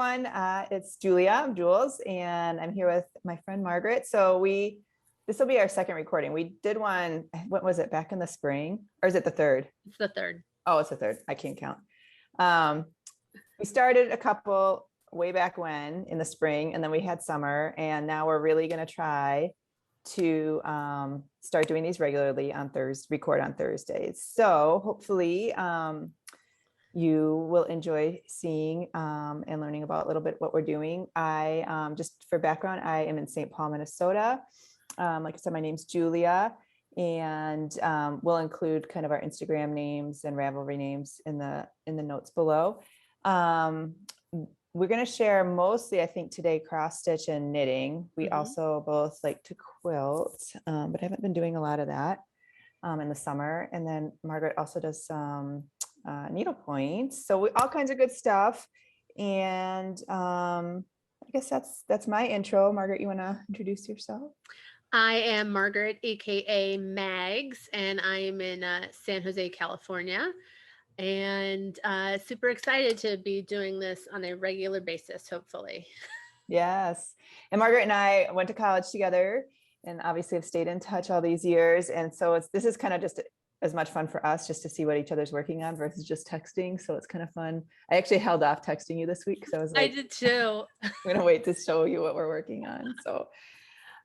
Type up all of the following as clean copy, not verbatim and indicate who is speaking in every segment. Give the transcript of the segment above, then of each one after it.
Speaker 1: everyone. It's Julia, I'm Jules, and I'm here with my friend Margaret. So this will be our second recording. We did one, what was it, back in the spring? Or is it the third?
Speaker 2: It's the third.
Speaker 1: Oh, it's the third. I can't count. We started a couple way back when in the spring, and then we had summer, and now we're really going to try to start doing these regularly on record on Thursdays. So hopefully you will enjoy seeing and learning about a little bit what we're doing. I just for background, I am in St. Paul, Minnesota. Like I said, my name's Julia, and we'll include kind of our Instagram names and Ravelry names in the notes below. We're going to share mostly, I think today, cross stitch and knitting. We also both like to quilt, but I haven't been doing a lot of that in the summer. And then Margaret also does some needle points. So all kinds of good stuff. And I guess that's my intro. Margaret, you want to introduce yourself?
Speaker 2: I am Margaret, aka Mags, and I am in San Jose, California. And super excited to be doing this on a regular basis, hopefully.
Speaker 1: Yes. And Margaret and I went to college together and obviously have stayed in touch all these years. And so this is kind of just as much fun for us just to see what each other's working on versus just texting. So it's kind of fun. I actually held off texting you this week. So I was like,
Speaker 2: I did too.
Speaker 1: I'm going to wait to show you what we're working on. So,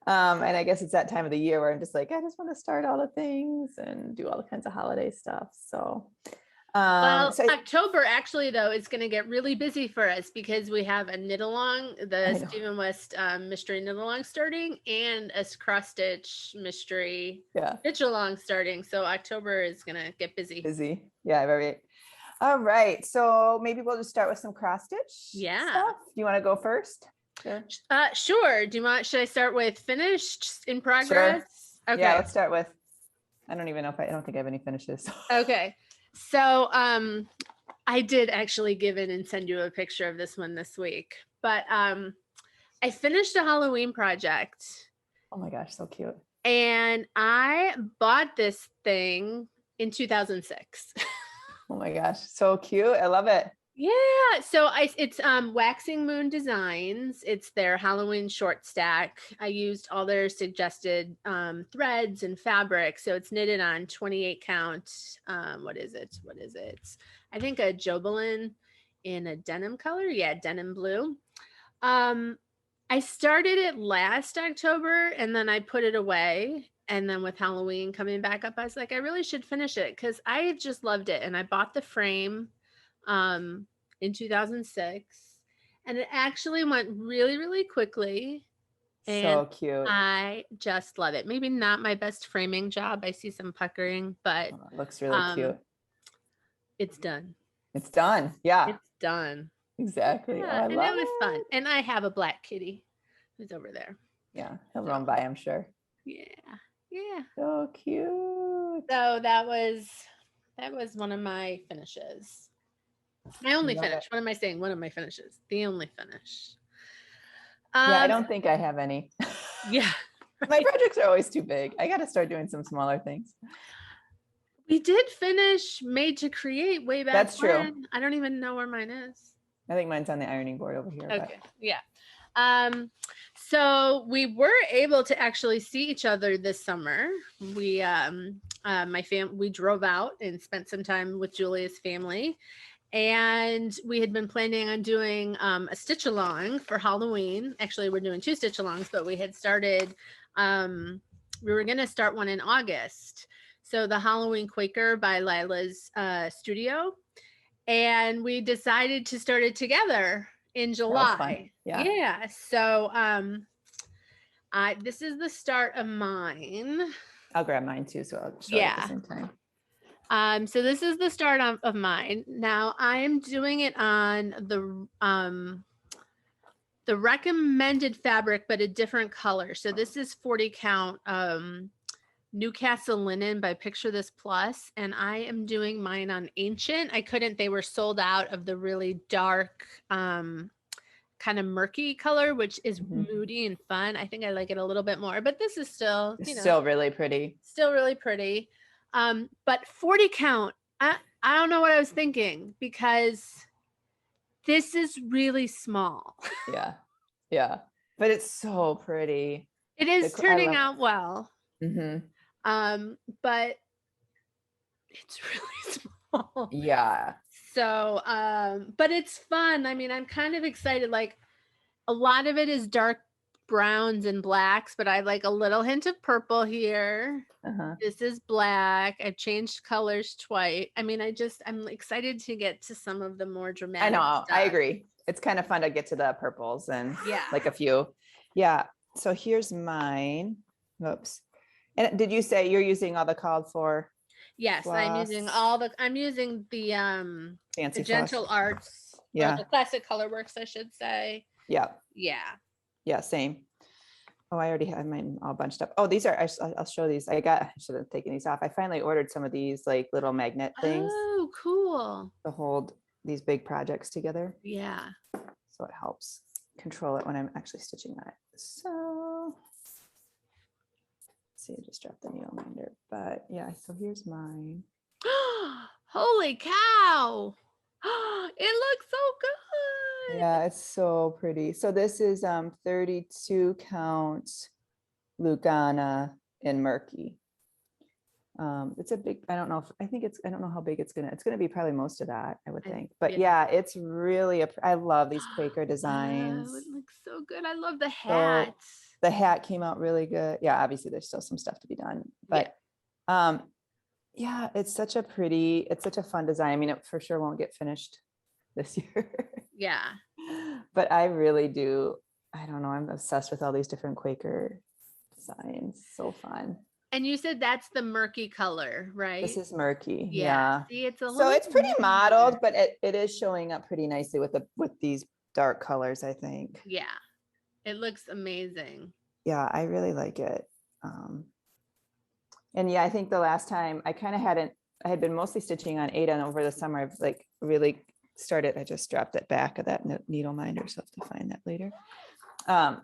Speaker 1: and I guess it's that time of the year where I'm just like, I just want to start all the things and do all the kinds of holiday stuff. So
Speaker 2: October actually though is going to get really busy for us because we have a knit along, the Stephen West mystery knit along starting, and a cross stitch mystery stitch along starting. So October is going to get busy.
Speaker 1: Yeah, right. All right, so maybe we'll just start with some cross stitch stuff. You want to go first?
Speaker 2: Sure. Should I start with finished, in progress?
Speaker 1: Sure. Okay. Yeah, let's start with, I don't even know I don't think I have any finishes.
Speaker 2: Okay. So I did actually give in and send you a picture of this one this week, but I finished a Halloween project.
Speaker 1: Oh my gosh, so cute.
Speaker 2: And I bought this thing in 2006.
Speaker 1: Oh my gosh, so cute. I love it.
Speaker 2: Yeah, so it's Waxing Moon Designs. It's their Halloween short stack. I used all their suggested threads and fabric. So it's knitted on 28 count. What is it? I think a Jobelin in a denim color. Yeah, denim blue. I started it last October and then I put it away. And then with Halloween coming back up, I was like, I really should finish it because I just loved it. And I bought the frame in 2006, and it actually went really, really quickly. And
Speaker 1: so cute.
Speaker 2: I just love it. Maybe not my best framing job. I see some puckering, but
Speaker 1: it looks really cute.
Speaker 2: It's done.
Speaker 1: It's done. Yeah.
Speaker 2: It's done.
Speaker 1: Exactly.
Speaker 2: Yeah, and it was fun. And I have a black kitty who's over there.
Speaker 1: Yeah, he'll run by, I'm sure.
Speaker 2: Yeah. Yeah.
Speaker 1: So cute.
Speaker 2: So that was one of my finishes. My only finish. What am I saying? One of my finishes. The only finish.
Speaker 1: Yeah, I don't think I have any.
Speaker 2: Yeah.
Speaker 1: My projects are always too big. I got to start doing some smaller things.
Speaker 2: We did finish Made to Create way back.
Speaker 1: That's true.
Speaker 2: When. I don't even know where mine is.
Speaker 1: I think mine's on the ironing board over here.
Speaker 2: Okay. But. Yeah. So we were able to actually see each other this summer. We we drove out and spent some time with Julia's family. And we had been planning on doing a stitch along for Halloween. Actually, we're doing 2 stitch alongs, but we had started, we were going to start one in August. So the Halloween Quaker by Lila's studio. And we decided to start it together in July. Yeah. So this is the start of mine.
Speaker 1: I'll grab mine too. So I'll show you at the same time.
Speaker 2: So this is the start of mine. Now I'm doing it on the recommended fabric, but a different color. So this is 40 count Newcastle linen by Picture This Plus, and I am doing mine on Ancient. They were sold out of the really dark, kind of murky color, which is moody and fun. I think I like it a little bit more, but this is still,
Speaker 1: still really pretty.
Speaker 2: Still really pretty. But 40 count, I don't know what I was thinking, because This is really small.
Speaker 1: Yeah. Yeah. But it's so pretty.
Speaker 2: It is turning out well.
Speaker 1: Mm-hmm.
Speaker 2: But it's really small.
Speaker 1: Yeah.
Speaker 2: So, but it's fun. I mean, I'm kind of excited. Like a lot of it is dark browns and blacks, but I like a little hint of purple here.
Speaker 1: Uh-huh.
Speaker 2: This is black. I've changed colors twice. I mean, I'm excited to get to some of the more dramatic
Speaker 1: I know.
Speaker 2: stuff.
Speaker 1: I agree. It's kind of fun to get to the purples and
Speaker 2: Yeah.
Speaker 1: like a few. Yeah. So here's mine. Oops. And did you say you're using all the called for?
Speaker 2: Yes, I'm using the
Speaker 1: Fancy
Speaker 2: Gentle
Speaker 1: floss?
Speaker 2: Arts,
Speaker 1: Yeah.
Speaker 2: or the Classic Colorworks, I should say.
Speaker 1: Yeah.
Speaker 2: Yeah.
Speaker 1: Yeah. Same. Oh, I already have mine all bunched up. Oh, these are, I'll show these. I should have taken these off. I finally ordered some of these like little magnet things
Speaker 2: Oh, cool.
Speaker 1: to hold these big projects together.
Speaker 2: Yeah.
Speaker 1: So it helps control it when I'm actually stitching on it. So let's see, I just dropped the needle minder, but yeah, so here's mine.
Speaker 2: Holy cow. It looks so good.
Speaker 1: Yeah, it's so pretty. So this is 32 count Lugana in murky. It's a big, I don't know how big it's gonna be, probably most of that, I would think. But yeah, it's really, I love these Quaker designs.
Speaker 2: Oh, it looks so good. I love the
Speaker 1: So
Speaker 2: hat.
Speaker 1: the hat came out really good. Yeah, obviously there's still some stuff to be done, but yeah, it's such a fun design. I mean, it for sure won't get finished this year.
Speaker 2: Yeah.
Speaker 1: But I really do. I don't know. I'm obsessed with all these different Quaker designs. So fun.
Speaker 2: And you said that's the murky color, right?
Speaker 1: This is murky.
Speaker 2: Yeah.
Speaker 1: Yeah.
Speaker 2: See,
Speaker 1: So it's pretty mottled, but it is showing up pretty nicely with these dark colors, I think.
Speaker 2: Yeah. It looks amazing.
Speaker 1: Yeah, I really like it. And yeah, I think the last time I had been mostly stitching on 8 and over the summer. I've like really started, I just dropped it back of that needle minder, so I have to find that later.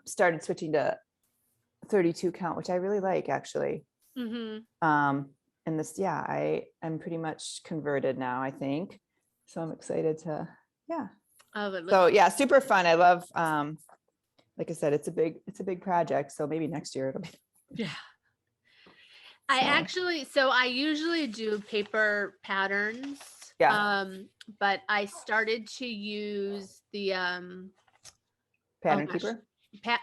Speaker 1: Started switching to 32 count, which I really like actually. And this, yeah, I'm pretty much converted now, I think. So I'm excited to, yeah. So yeah, super fun. I love, like I said, it's a big project. So maybe next year it'll be.
Speaker 2: Yeah. I usually do paper patterns.
Speaker 1: Yeah.
Speaker 2: But I started to use the
Speaker 1: Pattern keeper.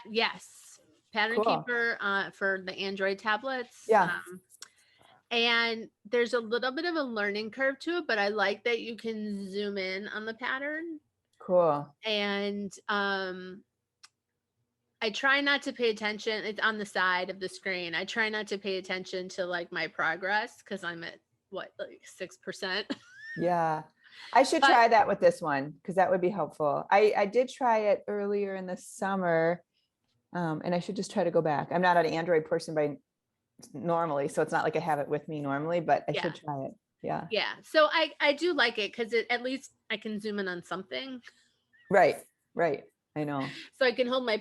Speaker 2: Yes. Pattern
Speaker 1: Cool.
Speaker 2: keeper for the Android tablets.
Speaker 1: Yeah.
Speaker 2: And there's a little bit of a learning curve to it, but I like that you can zoom in on the pattern.
Speaker 1: Cool.
Speaker 2: And I try not to pay attention. It's on the side of the screen. I try not to pay attention to like my progress because I'm at like 6%.
Speaker 1: Yeah. I should try that with this one because that would be helpful. I did try it earlier in the summer, and I should just try to go back. I'm not an Android person normally, so it's not like I have it with me normally, but I should try it. Yeah.
Speaker 2: Yeah. So I do like it because at least I can zoom in on something.
Speaker 1: Right. I know.
Speaker 2: So I can hold my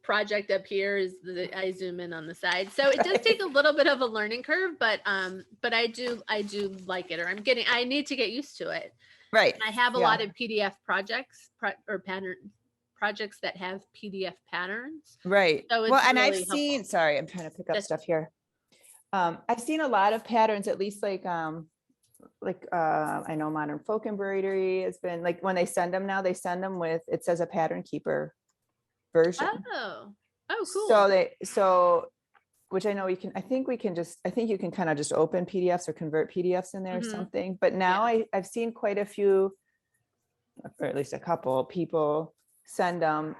Speaker 2: project up here I zoom in on the side. So it does take a little bit of a learning curve, but I do like it, or I need to get used to it.
Speaker 1: Right.
Speaker 2: I have a lot of PDF projects or pattern projects that have PDF patterns.
Speaker 1: Right.
Speaker 2: So it's
Speaker 1: and
Speaker 2: really
Speaker 1: I've seen, sorry, I'm trying to pick up stuff here. I've seen a lot of patterns, at least like I know Modern Folk Embroidery has been like, when they send them now, they send them with, it says a pattern keeper version.
Speaker 2: Oh, cool.
Speaker 1: Which I know I think you can kind of just open PDFs or convert PDFs in there or something. But now I've seen quite a few, or at least a couple people send them,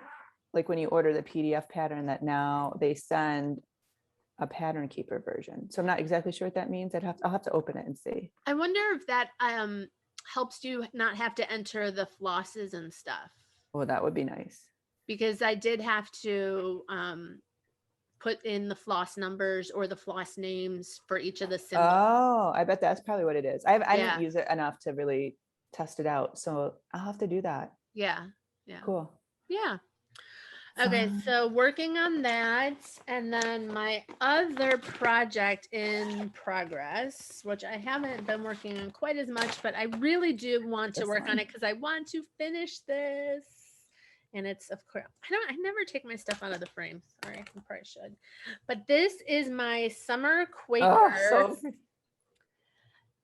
Speaker 1: like when you order the PDF pattern, that now they send a pattern keeper version. So I'm not exactly sure what that means. I'll have to open it and see.
Speaker 2: I wonder if that helps you not have to enter the flosses and stuff.
Speaker 1: Well, that would be nice. Because
Speaker 2: I did have to put in the floss numbers or the floss names for each of the symbols.
Speaker 1: Oh, I bet that's probably what it is. I didn't use it enough to really test it out, so I'll have to do that.
Speaker 2: Yeah.
Speaker 1: Cool.
Speaker 2: Yeah. Okay, so working on that, and then my other project in progress, which I haven't been working on quite as much, but I really do want to work on it because I want to finish this. And it's, of course, I never take my stuff out of the frame. Sorry, I probably should. But this is my Summer Quaker.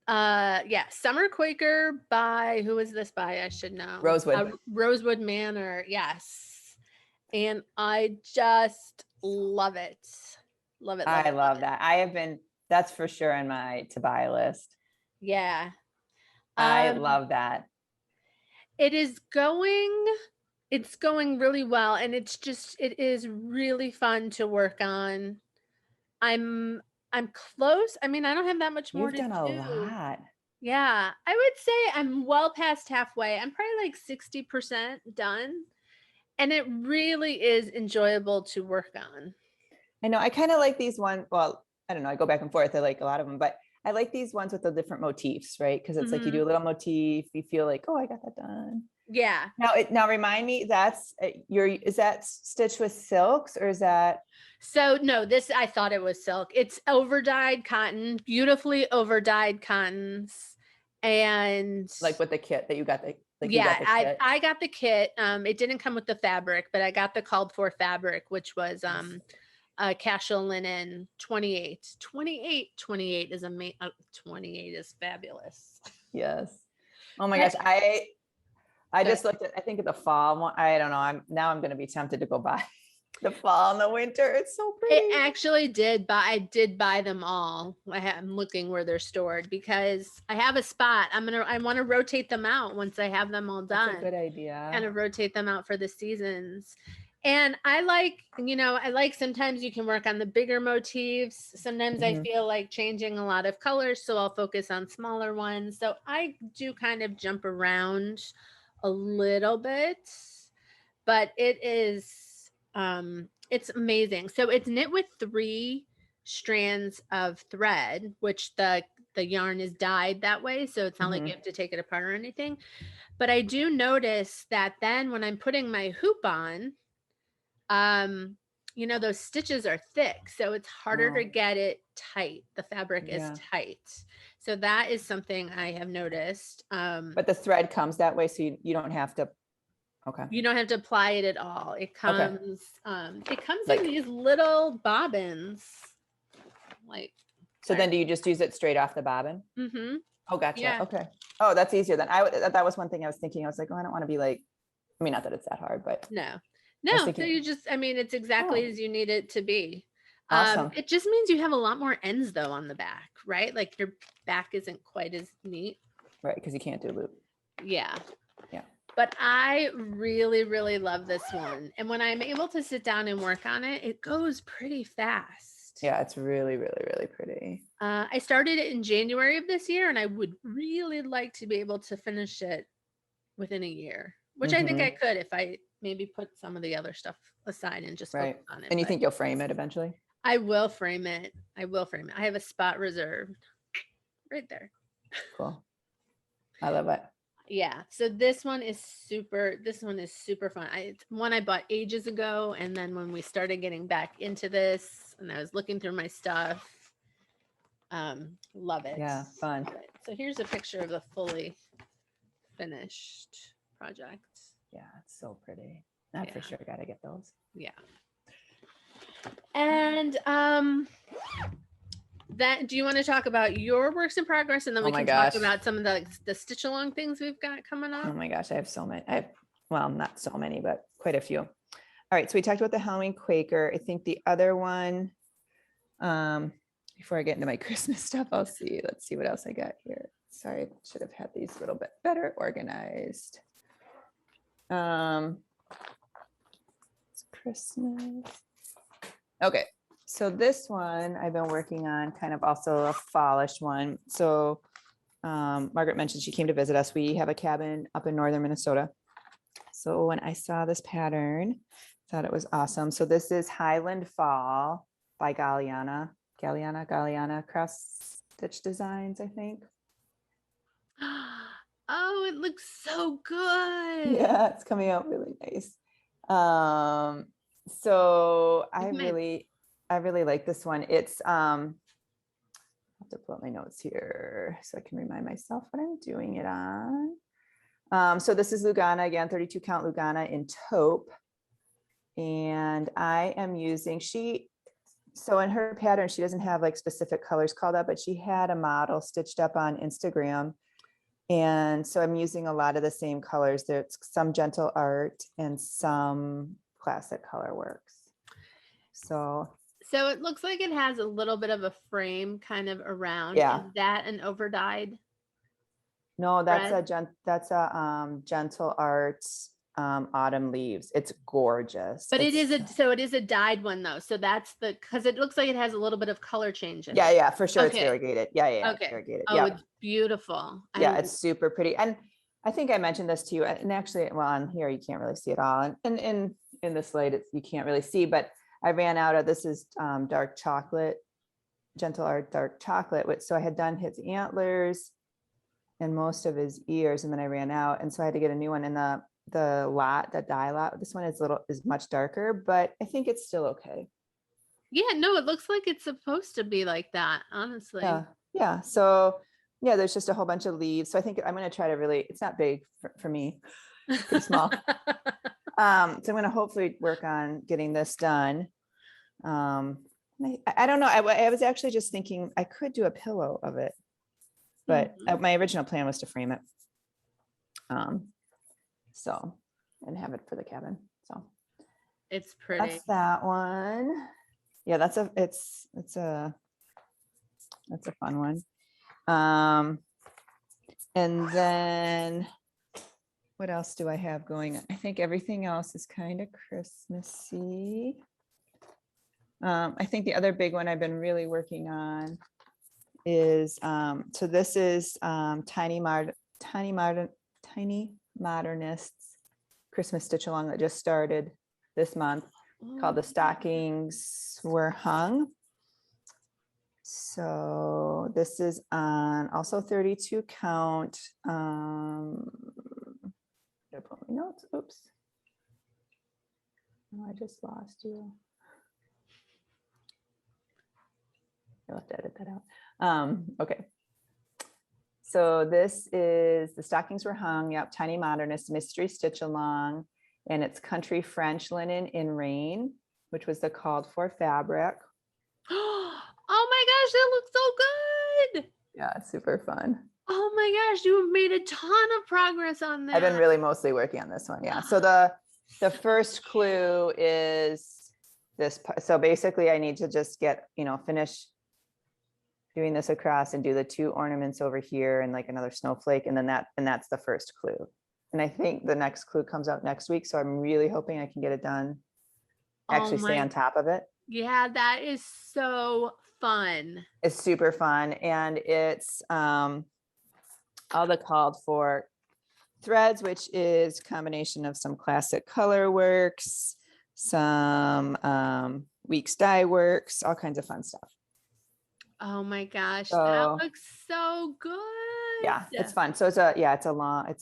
Speaker 2: Yeah, Summer Quaker by, who is this by? I should know. Rosewood Manor, yes. And I just love it. Love it.
Speaker 1: I love that. I have been, that's for sure in my to buy list.
Speaker 2: Yeah.
Speaker 1: I love that.
Speaker 2: It's going really well. And it is really fun to work on. I'm close. I mean, I don't have that much more to do. You've done a lot. Yeah. I would say I'm well past halfway. I'm probably like 60% done. And it really is enjoyable to work on.
Speaker 1: I know. I kind of like these ones. Well, I don't know. I go back and forth. I like a lot of them, but I like these ones with the different motifs, right? Because it's like you do a little motif, you feel like, oh, I got that done.
Speaker 2: Yeah.
Speaker 1: Now remind me, is that stitched with silks or is that?
Speaker 2: So no, I thought it was silk. It's over-dyed cotton, beautifully over-dyed cottons. And
Speaker 1: like with the kit that you got
Speaker 2: I got the kit. It didn't come with the fabric, but I got the called for fabric, which was casual linen 28 is 28 is fabulous.
Speaker 1: Yes. Oh my gosh. I just looked at, I think of the fall one. I don't know. I'm going to be tempted to go buy the fall and the winter. It's so pretty.
Speaker 2: It actually I did buy them all. I'm looking where they're stored because I have a spot. I want to rotate them out once I have them all done.
Speaker 1: That's a good idea.
Speaker 2: Kind of rotate them out for the seasons. And I like sometimes you can work on the bigger motifs. Sometimes I feel like changing a lot of colors, so I'll focus on smaller ones. So I do kind of jump around a little bit, but it is it's amazing. So it's knit with 3 strands of thread, which the yarn is dyed that way, so it's not like you have to take it apart or anything. But I do notice that then when I'm putting my hoop on, those stitches are thick, so it's harder to get it tight. The fabric is tight. So that is something I have noticed.
Speaker 1: But the thread comes that way, so you don't have to. Okay.
Speaker 2: You don't have to apply it at all. It comes in these little bobbins.
Speaker 1: So then do you just use it straight off the bobbin?
Speaker 2: Mm-hmm.
Speaker 1: Oh, gotcha. Yeah. Okay. Oh, that's easier than that was one thing I was thinking. I was like, oh, I don't want to be like, I mean, not that it's that hard, but
Speaker 2: no. So you just, it's exactly as you need it to be.
Speaker 1: Awesome.
Speaker 2: It just means you have a lot more ends though on the back, right? Like your back isn't quite as neat.
Speaker 1: Right. Because you can't do loop.
Speaker 2: Yeah.
Speaker 1: Yeah.
Speaker 2: But I really, really love this one. And when I'm able to sit down and work on it, it goes pretty fast.
Speaker 1: Yeah, it's really, really, really pretty.
Speaker 2: I started it in January of this year, and I would really like to be able to finish it within a year, which I think I could if I maybe put some of the other stuff aside and just focus on it.
Speaker 1: And you think you'll frame it eventually?
Speaker 2: I will frame it. I have a spot reserved right there.
Speaker 1: Cool. I love it.
Speaker 2: Yeah. So this one is super fun. It's one I bought ages ago. And then when we started getting back into this and I was looking through my stuff, love it.
Speaker 1: Yeah. Fun.
Speaker 2: So here's a picture of the fully finished project.
Speaker 1: Yeah. It's so pretty. I for sure got to get those.
Speaker 2: Yeah. And, do you want to talk about your works in progress, and then we can talk about some of the stitch along things we've got coming up?
Speaker 1: Oh my gosh, I have so many. Well, not so many, but quite a few. All right, so we talked about the Halloween Quaker. I think the other one, before I get into my Christmas stuff, let's see what else I got here. Sorry, I should have had these a little bit better organized. It's Christmas. Okay. So this one I've been working on, kind of also a fallish one. So Margaret mentioned she came to visit us. We have a cabin up in northern Minnesota. So when I saw this pattern, I thought it was awesome. So this is Highland Fall by Galliana Cross Stitch Designs, I think.
Speaker 2: Oh, it looks so good.
Speaker 1: Yeah, it's coming out really nice. So I
Speaker 2: Okay.
Speaker 1: really like this one. It's I have to pull up my notes here so I can remind myself what I'm doing it on. So this is Lugana again, 32 count Lugana in taupe. And I am using, so in her pattern, she doesn't have like specific colors called up, but she had a model stitched up on Instagram. And so I'm using a lot of the same colors. There's some gentle art and some classic color works. So
Speaker 2: So it looks like it has a little bit of a frame kind of around.
Speaker 1: yeah,
Speaker 2: Is that an overdyed
Speaker 1: no,
Speaker 2: thread?
Speaker 1: that's a gentle art autumn leaves. It's gorgeous.
Speaker 2: But it is
Speaker 1: It's
Speaker 2: it is a dyed one though. So that's because it looks like it has a little bit of color change in it.
Speaker 1: yeah, for sure. It's
Speaker 2: Okay.
Speaker 1: variegated. Yeah, it's
Speaker 2: Okay.
Speaker 1: variegated.
Speaker 2: Oh,
Speaker 1: Yeah.
Speaker 2: it's beautiful.
Speaker 1: Yeah, it's super pretty. And I think I mentioned this to you, and actually, well, on here you can't really see it all, and in this light, you can't really see. But I ran out of this is dark chocolate, gentle art dark chocolate. So I had done his antlers and most of his ears, and then I ran out, and so I had to get a new one. And the dye lot. This one is much darker, but I think it's still okay.
Speaker 2: Yeah, no, it looks like it's supposed to be like that, honestly.
Speaker 1: Yeah. So yeah, there's just a whole bunch of leaves. So I think I'm going to try to really. It's not big for me. It's pretty small. So I'm going to hopefully work on getting this done. I don't know. I was actually just thinking I could do a pillow of it, but my original plan was to frame it. So and have it for the cabin. So
Speaker 2: It's pretty.
Speaker 1: that's that one. Yeah, that's a fun one. And then what else do I have going? I think everything else is kind of Christmassy. I think the other big one I've been really working on is so this is Tiny Modernists Christmas stitch along that just started this month, called The Stockings Were Hung. So this is on also 32 count. Did I put my notes? Oops. Oh, I just lost you. I'll have to edit that out. Okay. So this is The Stockings Were Hung. Yep, Tiny Modernist Mystery Stitch Along. And it's Country French Linen in Rain, which was the called for fabric.
Speaker 2: Oh my gosh, that looks so good.
Speaker 1: Yeah, it's super fun.
Speaker 2: Oh my gosh, you have made a ton of progress on that.
Speaker 1: I've been really mostly working on this one. Yeah. So the first clue is this. So basically I need to just get, finish doing this across and do the 2 ornaments over here and like another snowflake. And then that's the first clue. And I think the next clue comes out next week. So I'm really hoping I can get it done. Actually stay on top of it.
Speaker 2: Yeah, that is so fun.
Speaker 1: It's super fun. And it's all the called for threads, which is a combination of some classic color works, some Weeks dye works, all kinds of fun stuff.
Speaker 2: Oh my gosh,
Speaker 1: So,
Speaker 2: that looks so good.
Speaker 1: Yeah, it's fun. So it's a what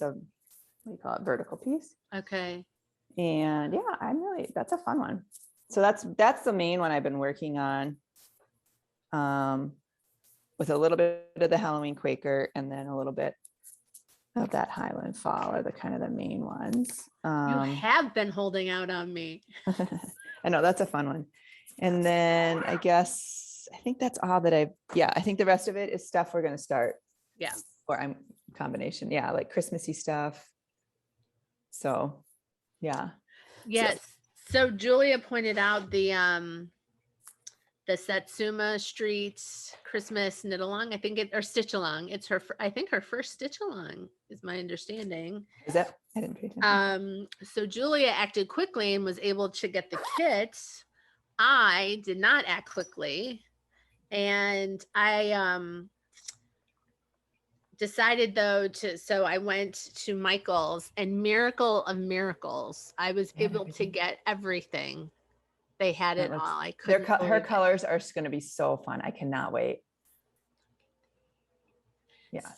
Speaker 1: do you call it, vertical piece.
Speaker 2: Okay.
Speaker 1: And yeah, that's a fun one. So that's the main one I've been working on. With a little bit of the Halloween Quaker and then a little bit of that Highland Fall are the kind of the main ones.
Speaker 2: You have been holding out on me.
Speaker 1: I know, that's a fun one. And then I think that's all that I think the rest of it is stuff we're going to start.
Speaker 2: Yeah.
Speaker 1: Or I'm combination. Yeah. Like Christmassy stuff. So, yeah.
Speaker 2: Yes. So Julia pointed out the Satsuma Street Christmas knit along. I think or stitch along. It's her first stitch along is my understanding.
Speaker 1: Is that? I didn't pay attention.
Speaker 2: So Julia acted quickly and was able to get the kit. I did not act quickly. And I decided though so I went to Michael's, and miracle of miracles, I was able to get everything. They had it all. I couldn't.
Speaker 1: Her colors are going to be so fun. I cannot wait. Yeah.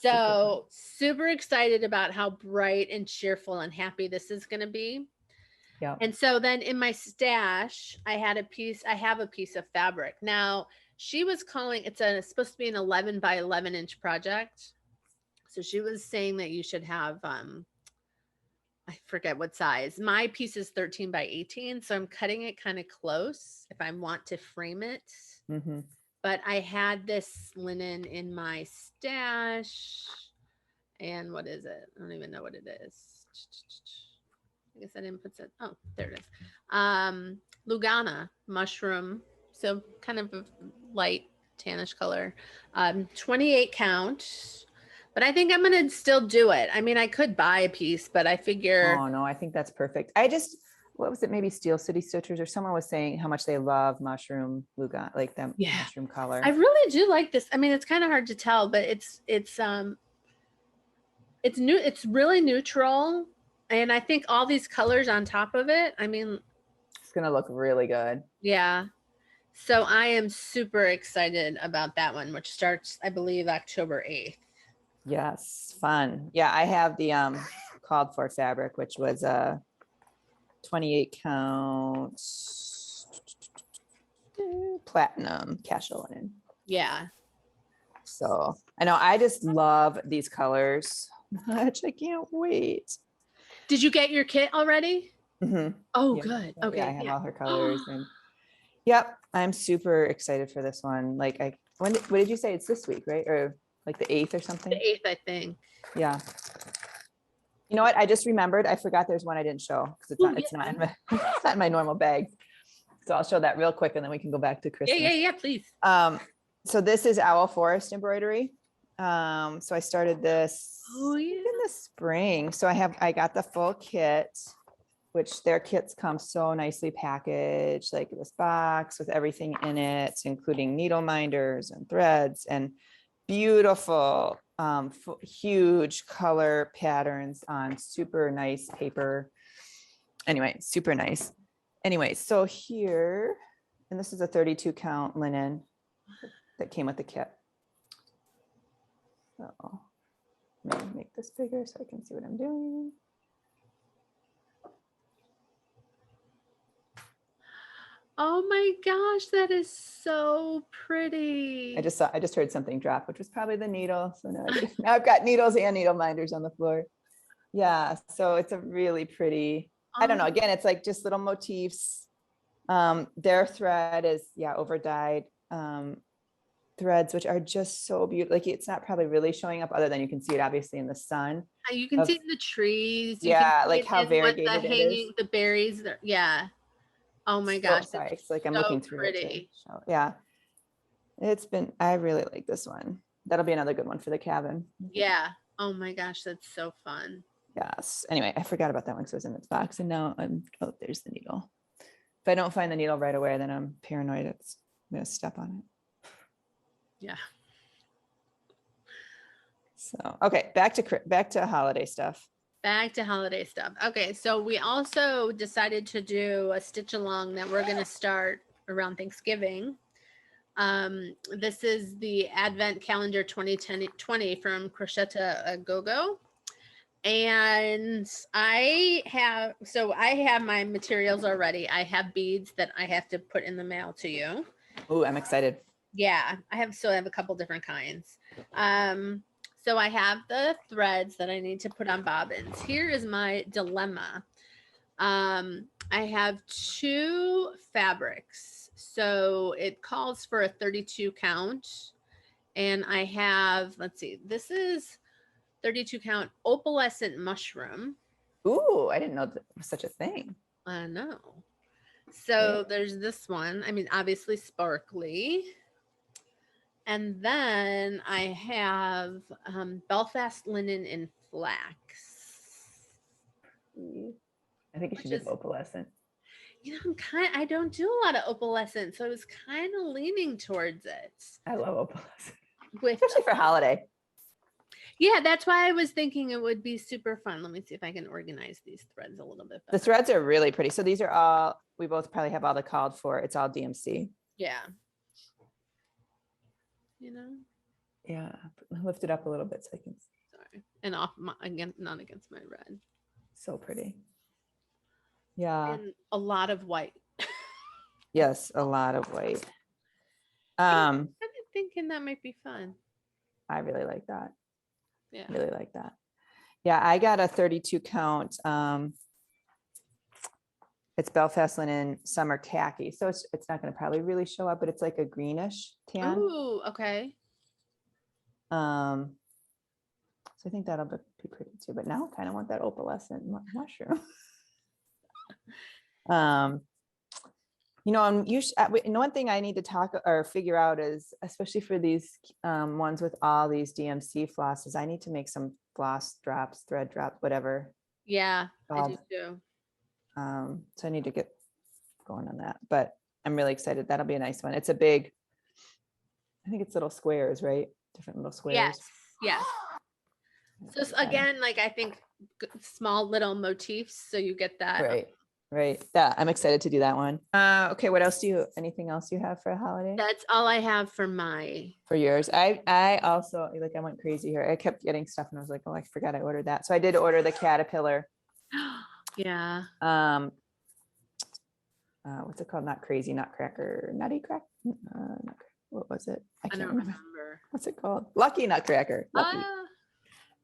Speaker 2: Super excited about how bright and cheerful and happy this is going to be.
Speaker 1: Yeah.
Speaker 2: And so then in my stash, I have a piece of fabric. Now she was calling, it's supposed to be an 11 by 11 inch project. So she was saying that you should have, I forget what size. My piece is 13 by 18. So I'm cutting it kind of close if I want to frame it.
Speaker 1: Mm-hmm.
Speaker 2: But I had this linen in my stash. And what is it? I don't even know what it is. I guess I didn't put it. Oh, there it is. Lugana mushroom. So kind of a light tannish color. 28 count. But I think I'm going to still do it. I mean, I could buy a piece, but I figure.
Speaker 1: Oh, no, I think that's perfect. What was it? Maybe Steel City Stitchers or someone was saying how much they love mushroom Lugan, like them mushroom color.
Speaker 2: I really do like this. I mean, it's kind of hard to tell, but it's new. It's really neutral. And I think all these colors on top of it, I mean,
Speaker 1: it's going to look really good.
Speaker 2: Yeah. So I am super excited about that one, which starts, I believe, October 8th.
Speaker 1: Yes, fun. Yeah, I have the called for fabric, which was a 28 count platinum casual linen.
Speaker 2: Yeah.
Speaker 1: So I know I just love these colors much. I can't wait.
Speaker 2: Did you get your kit already?
Speaker 1: Mm-hmm.
Speaker 2: Oh,
Speaker 1: Yeah.
Speaker 2: good. Okay.
Speaker 1: Yeah, I have all her colors and yep, I'm super excited for this one. Like what did you say? It's this week, right? Or like the 8th or something?
Speaker 2: The 8th, I think.
Speaker 1: Yeah. You know what? I just remembered. I forgot there's one I didn't show because it's not in my normal bag. So I'll show that real quick and then we can go back to Christmas.
Speaker 2: Yeah, please.
Speaker 1: So this is Owl Forest Embroidery. So I started this in the spring. So I got the full kit, which their kits come so nicely packaged, like this box with everything in it, including needle minders and threads and beautiful, huge color patterns on super nice paper. Anyway, super nice. Anyway, so here, and this is a 32 count linen that came with the kit. So let me make this bigger so I can see what I'm doing.
Speaker 2: Oh my gosh, that is so pretty.
Speaker 1: I just heard something drop, which was probably the needle. So now I've got needles and needle minders on the floor. Yeah, so it's a really pretty, I don't know, again, it's like just little motifs. Their thread is over dyed threads, which are just so beautiful. Like it's not probably really showing up other than you can see it obviously in the sun.
Speaker 2: You can see it in the trees.
Speaker 1: Like how variegated it is.
Speaker 2: The berries. Yeah. Oh my gosh.
Speaker 1: Sorry, it's like I'm looking through it. So, yeah. I really like this one. That'll be another good one for the cabin.
Speaker 2: Yeah. Oh my gosh, that's so fun.
Speaker 1: Yes. Anyway, I forgot about that one because it was in its box and now there's the needle. If I don't find the needle right away, then I'm paranoid I'm going to step on it.
Speaker 2: Yeah.
Speaker 1: So, okay, back to holiday stuff.
Speaker 2: Okay, so we also decided to do a stitch along that we're going to start around Thanksgiving. This is the Advent Calendar 2020 from Crocette Gogò. And I have my materials already. I have beads that I have to put in the mail to you.
Speaker 1: Oh, I'm excited.
Speaker 2: Yeah, I have a couple different kinds. So I have the threads that I need to put on bobbins. Here is my dilemma. I have 2 fabrics. So it calls for a 32 count. And I have, let's see, this is 32 count opalescent mushroom.
Speaker 1: Ooh, I didn't know that was such a thing.
Speaker 2: I know. So there's this one. I mean, obviously sparkly. And then I have Belfast linen in flax.
Speaker 1: I think you should do opalescent.
Speaker 2: You know, I don't do a lot of opalescent, so I was kind of leaning towards it.
Speaker 1: I love opalescent, especially for holiday.
Speaker 2: Yeah, that's why I was thinking it would be super fun. Let me see if I can organize these threads a little bit better.
Speaker 1: The threads are really pretty. So these are all, we both probably have all the called for. It's all DMC.
Speaker 2: Yeah. You know?
Speaker 1: Yeah. Lift it up a little bit so I can see.
Speaker 2: Sorry. And off again, not against my red.
Speaker 1: So pretty. Yeah.
Speaker 2: and a lot of white.
Speaker 1: Yes, a lot of white.
Speaker 2: I'm kind of thinking that might be fun.
Speaker 1: I really like that.
Speaker 2: Yeah.
Speaker 1: Really like that. Yeah, I got a 32 count. It's Belfast linen summer khaki. So it's not going to probably really show up, but it's like a greenish tan.
Speaker 2: Ooh, okay.
Speaker 1: So I think that'll be pretty too, but now I kind of want that opalescent mushroom. And one thing I need to talk or figure out is, especially for these ones with all these DMC flosses, I need to make some floss drops, thread drops, whatever.
Speaker 2: Yeah, I do too.
Speaker 1: So I need to get going on that, but I'm really excited. That'll be a nice one. It's a big, I think it's little squares, right? Different little squares.
Speaker 2: Yes, yes. So again, like I think small little motifs, so you get that.
Speaker 1: Right. Yeah, I'm excited to do that one. Okay, what else anything else you have for a holiday?
Speaker 2: That's all I have for
Speaker 1: yours. I also, like, I went crazy here. I kept getting stuff and I was like, oh, I forgot I ordered that. So I did order the caterpillar.
Speaker 2: Yeah.
Speaker 1: What's it called? Not crazy, Nutcracker, nutty crack. What was it?
Speaker 2: I
Speaker 1: can't
Speaker 2: don't remember.
Speaker 1: What's it called? Lucky Nutcracker.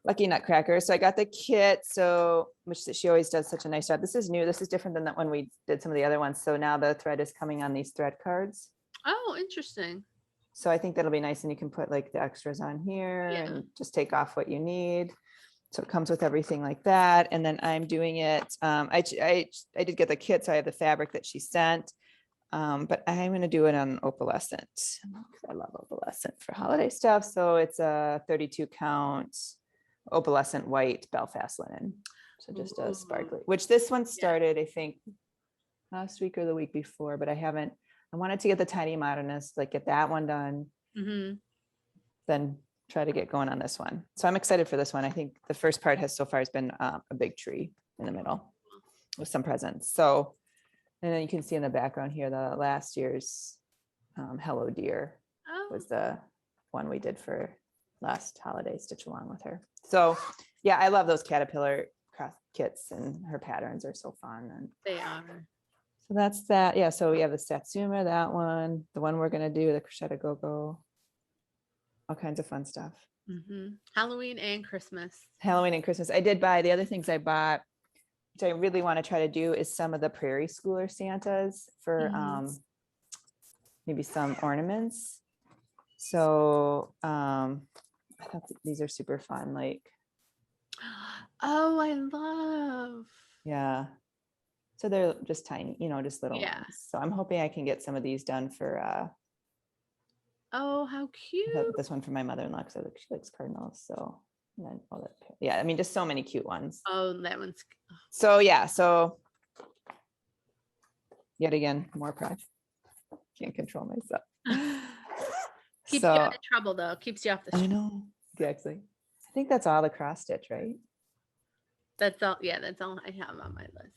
Speaker 1: Lucky Nutcracker. So I got the kit. So, which she always does such a nice job. This is new. This is different than that when we did some of the other ones. So now the thread is coming on these thread cards.
Speaker 2: Oh, interesting.
Speaker 1: So I think that'll be nice. And you can put like the extras on here and just take off what you need. So it comes with everything like that. And then I'm doing it. I did get the kit. So I have the fabric that she sent. But I'm going to do it on opalescent. I love opalescent for holiday stuff. So it's a 32 count opalescent white Belfast linen. So just a sparkly, which this one started, I think, last week or the week before, but I wanted to get the tiny Modernist, like get that one done. Then try to get going on this one. So I'm excited for this one. I think the first part has been a big tree in the middle with some presents. So, and then you can see in the background here, the last year's Hello Dear was the one we did for last holiday stitch along with her. So yeah, I love those caterpillar cross kits and her patterns are so fun. And
Speaker 2: they are.
Speaker 1: So that's that. Yeah. So we have the Satsuma, that one, the one we're going to do, the Crocette gogò, all kinds of fun stuff.
Speaker 2: Halloween and Christmas.
Speaker 1: I did buy the other things I bought, which I really want to try to do is some of the Prairie Schooler Santas for maybe some ornaments. So I thought these are super fun. Like,
Speaker 2: oh, I love.
Speaker 1: Yeah. So they're just tiny, just little ones. So I'm hoping I can get some of these done for
Speaker 2: oh, how cute.
Speaker 1: This one for my mother-in-law because she likes cardinals. So and then all that. Yeah, I mean, just so many cute ones.
Speaker 2: Oh, that one's.
Speaker 1: So yeah, so yet again, more pride. Can't control myself.
Speaker 2: Keeps you out of trouble though. Keeps you off the.
Speaker 1: I know, exactly. I think that's all the cross stitch, right?
Speaker 2: That's all. Yeah, that's all I have on my list.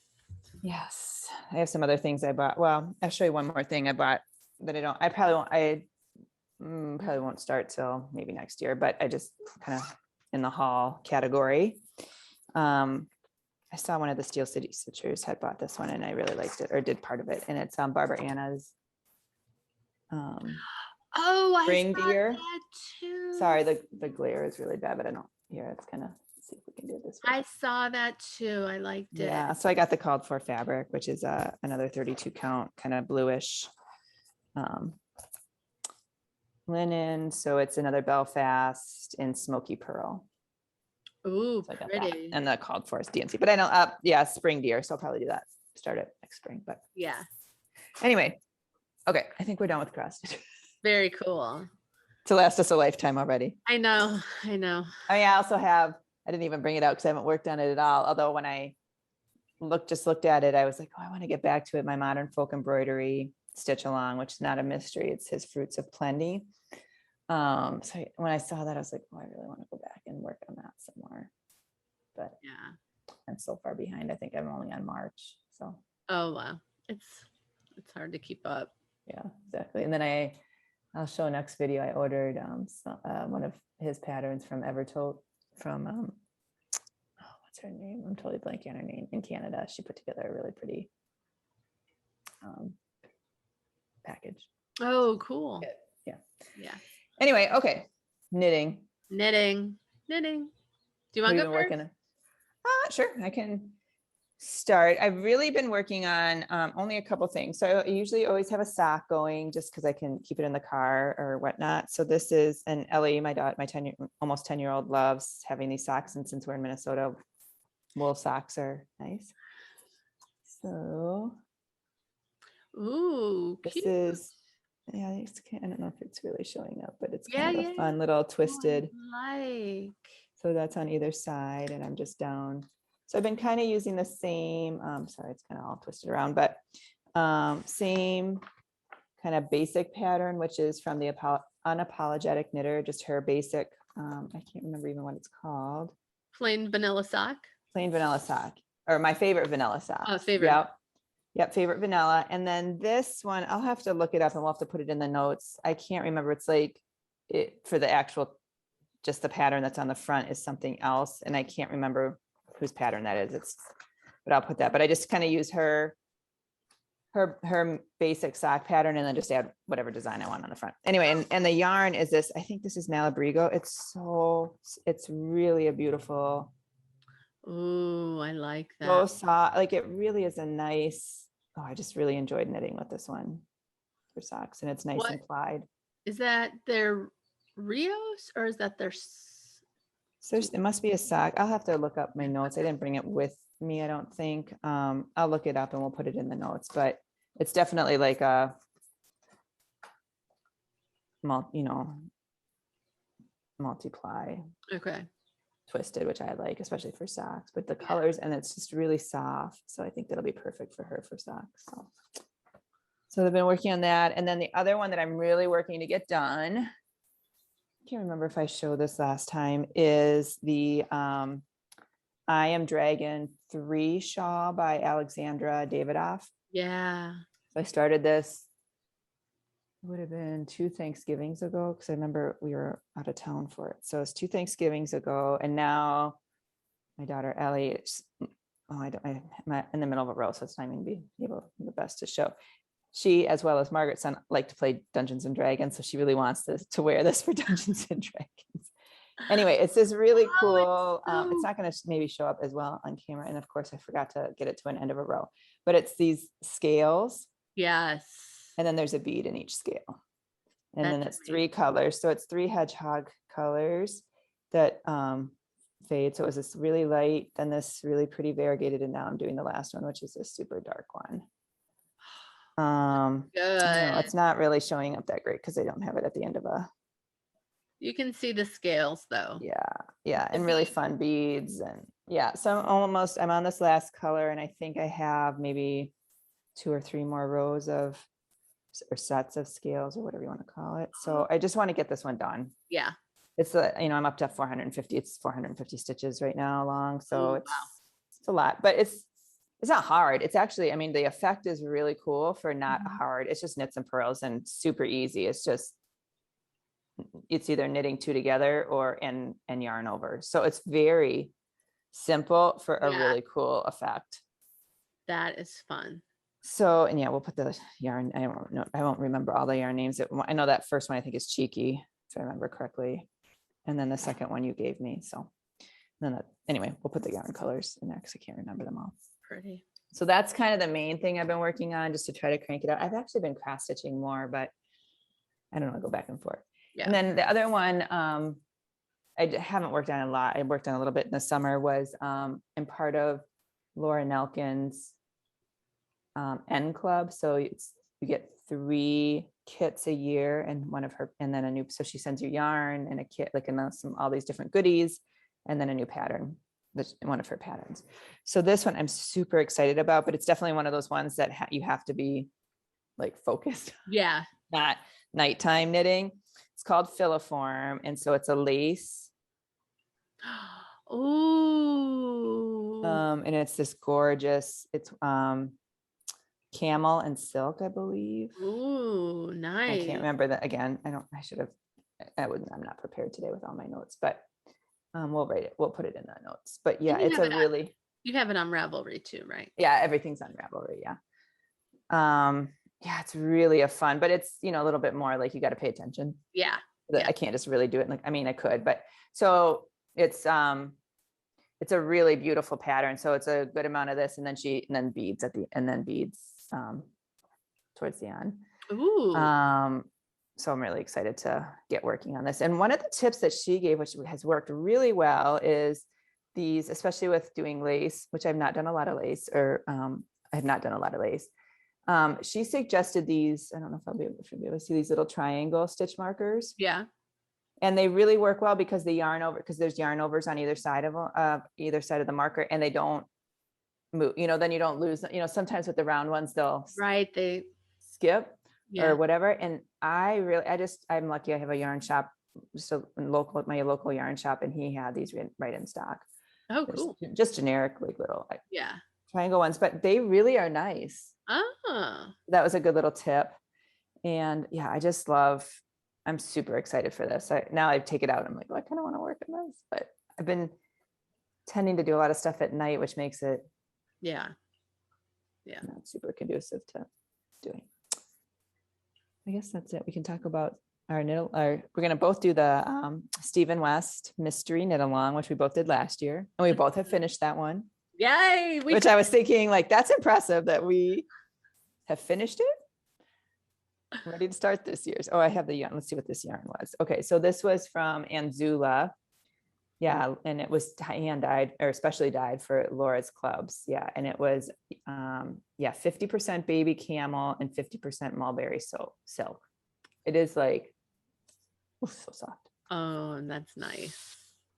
Speaker 1: Yes, I have some other things I bought. Well, I'll show you one more thing I bought that I probably won't start till maybe next year, but I just kind of in the haul category. I saw one of the Steel City Stitchers had bought this one and I really liked it, or did part of it. And it's Barbara Anna's Spring Deer.
Speaker 2: That too.
Speaker 1: Sorry, the glare is really bad, but I don't here. It's kind of see if we can do it this way.
Speaker 2: I saw that too. I liked it.
Speaker 1: Yeah, so I got the called for fabric, which is another 32 count, kind of bluish linen. So it's another Belfast in smoky pearl.
Speaker 2: Ooh,
Speaker 1: so
Speaker 2: pretty.
Speaker 1: And the called for is DMC, but I don't Spring Deer, so I'll probably do that, start it next spring. But
Speaker 2: yeah,
Speaker 1: anyway, okay, I think we're done with cross stitch.
Speaker 2: Very cool.
Speaker 1: To last us a lifetime already.
Speaker 2: I know.
Speaker 1: I mean, I also have, I didn't even bring it out because I haven't worked on it at all. Although when I looked at it, I was like, oh, I want to get back to it. My modern folk embroidery stitch along, which is not a mystery. It's his Fruits of Plenty. So when I saw that, I was like, oh, I really want to go back and work on that some more. But yeah, I'm so far behind. I think I'm only on March. So.
Speaker 2: Oh, wow. It's hard to keep up.
Speaker 1: Yeah, exactly. And then I'll show next video. I ordered one of his patterns from Evertote from what what's her name? I'm totally blanking on her name. In Canada, she put together a really pretty package.
Speaker 2: Oh, cool.
Speaker 1: Yeah.
Speaker 2: Yeah.
Speaker 1: Anyway, okay. Knitting.
Speaker 2: Knitting. Do you want to go first?
Speaker 1: Sure, I can start. I've really been working on only a couple things. So I usually always have a sock going just because I can keep it in the car or whatnot. So this is an Ellie, my daughter, my almost 10-year-old loves having these socks. And since we're in Minnesota, wool socks are nice. So
Speaker 2: Ooh,
Speaker 1: this
Speaker 2: cute.
Speaker 1: is, yeah, I don't know if it's really showing up, but it's
Speaker 2: Yeah,
Speaker 1: kind of a fun little twisted.
Speaker 2: like.
Speaker 1: So that's on either side and I'm just down. So I've been kind of using the same, sorry, it's kind of all twisted around, but same kind of basic pattern, which is from the Unapologetic Knitter, just her basic, I can't remember even what it's called.
Speaker 2: Plain vanilla sock.
Speaker 1: Plain vanilla sock, or my favorite vanilla sock.
Speaker 2: Oh, favorite.
Speaker 1: Yep, favorite vanilla. And then this one, I'll have to look it up and we'll have to put it in the notes. I can't remember. It's like it for the actual, just the pattern that's on the front is something else. And I can't remember whose pattern that is. But I'll put that. But I just kind of use her basic sock pattern and then just add whatever design I want on the front. Anyway, and the yarn is this, I think this is Malabrigo. It's really a beautiful.
Speaker 2: Ooh, I like that.
Speaker 1: So soft, like it really is a nice, I just really enjoyed knitting with this one for socks and it's nice and plied.
Speaker 2: Is that their Rios or is that their?
Speaker 1: So it must be a sock. I'll have to look up my notes. I didn't bring it with me, I don't think. I'll look it up and we'll put it in the notes, but it's definitely like a, multiply.
Speaker 2: Okay.
Speaker 1: Twisted, which I like, especially for socks, but the colors, and it's just really soft. So I think that'll be perfect for her for socks. So they've been working on that. And then the other one that I'm really working to get done, I can't remember if I showed this last time, is the I Am Dragon III Shawl by Alexandra Davidoff.
Speaker 2: Yeah.
Speaker 1: So I started this, it would have been 2 Thanksgivings ago, because I remember we were out of town for it. So it's 2 Thanksgivings ago. And now my daughter Ellie, I'm in the middle of a row, so it's not even be able the best to show. She, as well as Margaret's son, like to play Dungeons and Dragons. So she really wants to wear this for Dungeons and Dragons. Anyway, it's this really cool, it's not going to maybe show up as well on camera. And of course I forgot to get it to an end of a row, but it's these scales.
Speaker 2: Yes.
Speaker 1: And then there's a bead in each scale. And
Speaker 2: That's
Speaker 1: then it's 3 colors. So it's 3 hedgehog colors that fade. So it was this really light, then this really pretty variegated, and now I'm doing the last one, which is this super dark one.
Speaker 2: Good.
Speaker 1: It's not really showing up that great because I don't have it at the end of a.
Speaker 2: You can see the scales though.
Speaker 1: Yeah, and really fun beads, and yeah. So I'm on this last color, and I think I have maybe 2 or 3 more rows of, or sets of scales, or whatever you want to call it. So I just want to get this one done.
Speaker 2: Yeah.
Speaker 1: It's I'm up to 450. It's 450 stitches right now long. So it's a lot, but it's not hard. It's actually, the effect is really cool for not hard. It's just knits and purls and super easy. It's either knitting 2 together or and yarn over. So it's very simple for a really cool effect.
Speaker 2: That is fun.
Speaker 1: So, and yeah, we'll put the yarn. I don't know. I won't remember all the yarn names. I know that first one I think is Cheeky, if I remember correctly. And then the second one you gave me. So then anyway, we'll put the yarn colors in there because I can't remember them all.
Speaker 2: Pretty.
Speaker 1: So that's kind of the main thing I've been working on, just to try to crank it out. I've actually been cross stitching more, but I don't know, go back and forth. Yeah. And then the other one I haven't worked on a lot. I worked on a little bit in the summer, was I'm part of Laura Nelkin's N Club. So you get 3 kits a year, and then so she sends you yarn and a kit, like all these different goodies, and then a new pattern, one of her patterns. So this one I'm super excited about, but it's definitely one of those ones that you have to be like focused.
Speaker 2: Yeah.
Speaker 1: Not nighttime knitting. It's called Filiform. And so it's a lace.
Speaker 2: Ooh.
Speaker 1: And it's this gorgeous, it's camel and silk, I believe.
Speaker 2: Ooh, nice.
Speaker 1: I can't remember that again. I'm not prepared today with all my notes, but We'll write it. We'll put it in the notes. But yeah,
Speaker 2: And
Speaker 1: it's a really,
Speaker 2: you have it on Ravelry too, right?
Speaker 1: yeah, everything's on Ravelry. Yeah. Yeah, it's really a fun, but it's, you know, a little bit more like you got to pay attention.
Speaker 2: Yeah.
Speaker 1: I can't just really do it. Like, I mean, I could, but so it's a really beautiful pattern. So it's a good amount of this, and then beads and then beads towards the end.
Speaker 2: Ooh.
Speaker 1: So I'm really excited to get working on this. And one of the tips that she gave, which has worked really well, is these, especially with doing lace, which I've not done a lot of lace, or I have not done a lot of lace. She suggested these, I don't know if I'll be able to see these little triangle stitch markers.
Speaker 2: Yeah.
Speaker 1: And they really work well because the yarn over, because there's yarn overs on either side of the marker, and they don't move, you know, then you don't lose, you know, sometimes with the round ones, they'll
Speaker 2: they
Speaker 1: skip or whatever. And I'm lucky I have a yarn shop, just my local yarn shop, and he had these right in stock.
Speaker 2: Oh, cool.
Speaker 1: Just generic, like little
Speaker 2: triangle
Speaker 1: ones, but they really are nice.
Speaker 2: Ah.
Speaker 1: That was a good little tip. And yeah, I'm super excited for this. Now I take it out. I'm like, oh, I kind of want to work on this, but I've been tending to do a lot of stuff at night, which makes it not super conducive to doing. I guess that's it. We can talk about we're going to both do the Stephen West mystery knit along, which we both did last year, and we both have finished that one.
Speaker 2: Yay!
Speaker 1: Which I was thinking, like, that's impressive that we have finished it. I'm ready to start this year's. Oh, I have the yarn. Let's see what this yarn was. Okay, so this was from Anzula. Yeah, and it was hand dyed, or specially dyed for Laura's clubs. Yeah, and it was 50% baby camel and 50% mulberry silk. It is like, so soft.
Speaker 2: Oh, that's nice.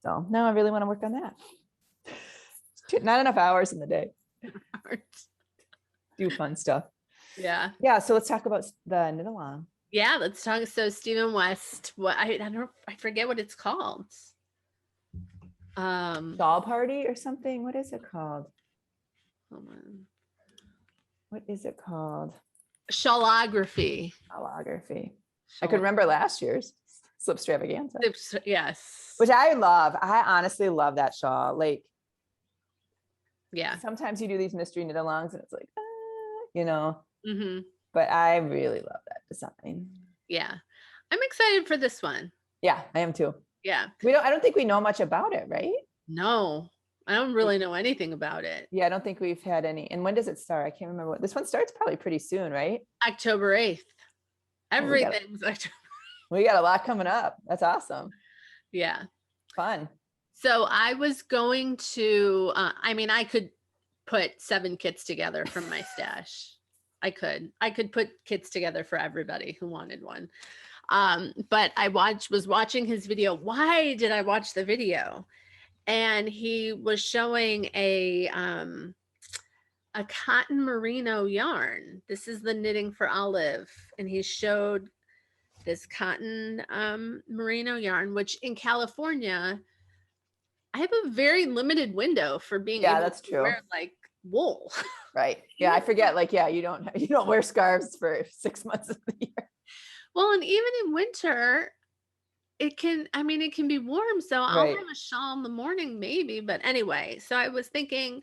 Speaker 1: So now I really want to work on that. Not enough hours in the day. Do fun stuff.
Speaker 2: Yeah.
Speaker 1: So let's talk about the knit along.
Speaker 2: Yeah, let's talk. So Stephen West, I forget what it's called.
Speaker 1: Doll party or something. What is it called?
Speaker 2: Hold on.
Speaker 1: What is it called?
Speaker 2: Shawlography.
Speaker 1: I could remember last year's Slipstravaganza.
Speaker 2: Yes.
Speaker 1: Which I love. I honestly love that shawl. Like,
Speaker 2: yeah.
Speaker 1: Sometimes you do these mystery knit alongs and it's like, you know.
Speaker 2: Mm-hmm.
Speaker 1: But I really love that design.
Speaker 2: Yeah. I'm excited for this one.
Speaker 1: Yeah, I am too.
Speaker 2: Yeah.
Speaker 1: I don't think we know much about it, right?
Speaker 2: No, I don't really know anything about it.
Speaker 1: Yeah, I don't think we've had any. And when does it start? I can't remember. This one starts probably pretty soon, right?
Speaker 2: October 8th. Everything's October.
Speaker 1: We got a lot coming up. That's awesome.
Speaker 2: Yeah.
Speaker 1: Fun.
Speaker 2: So I was going to, I could put 7 kits together from my stash. I could put kits together for everybody who wanted one. But I was watching his video. Why did I watch the video? And he was showing a cotton merino yarn. This is the Knitting for Olive. And he showed this cotton merino yarn, which in California, I have a very limited window for being able to wear like wool.
Speaker 1: Right. Yeah, I forget. Like, yeah, you don't wear scarves for 6 months of the year.
Speaker 2: Well, and even in winter, it can be warm. So I'll have a shawl in the morning maybe. But anyway, so I was thinking,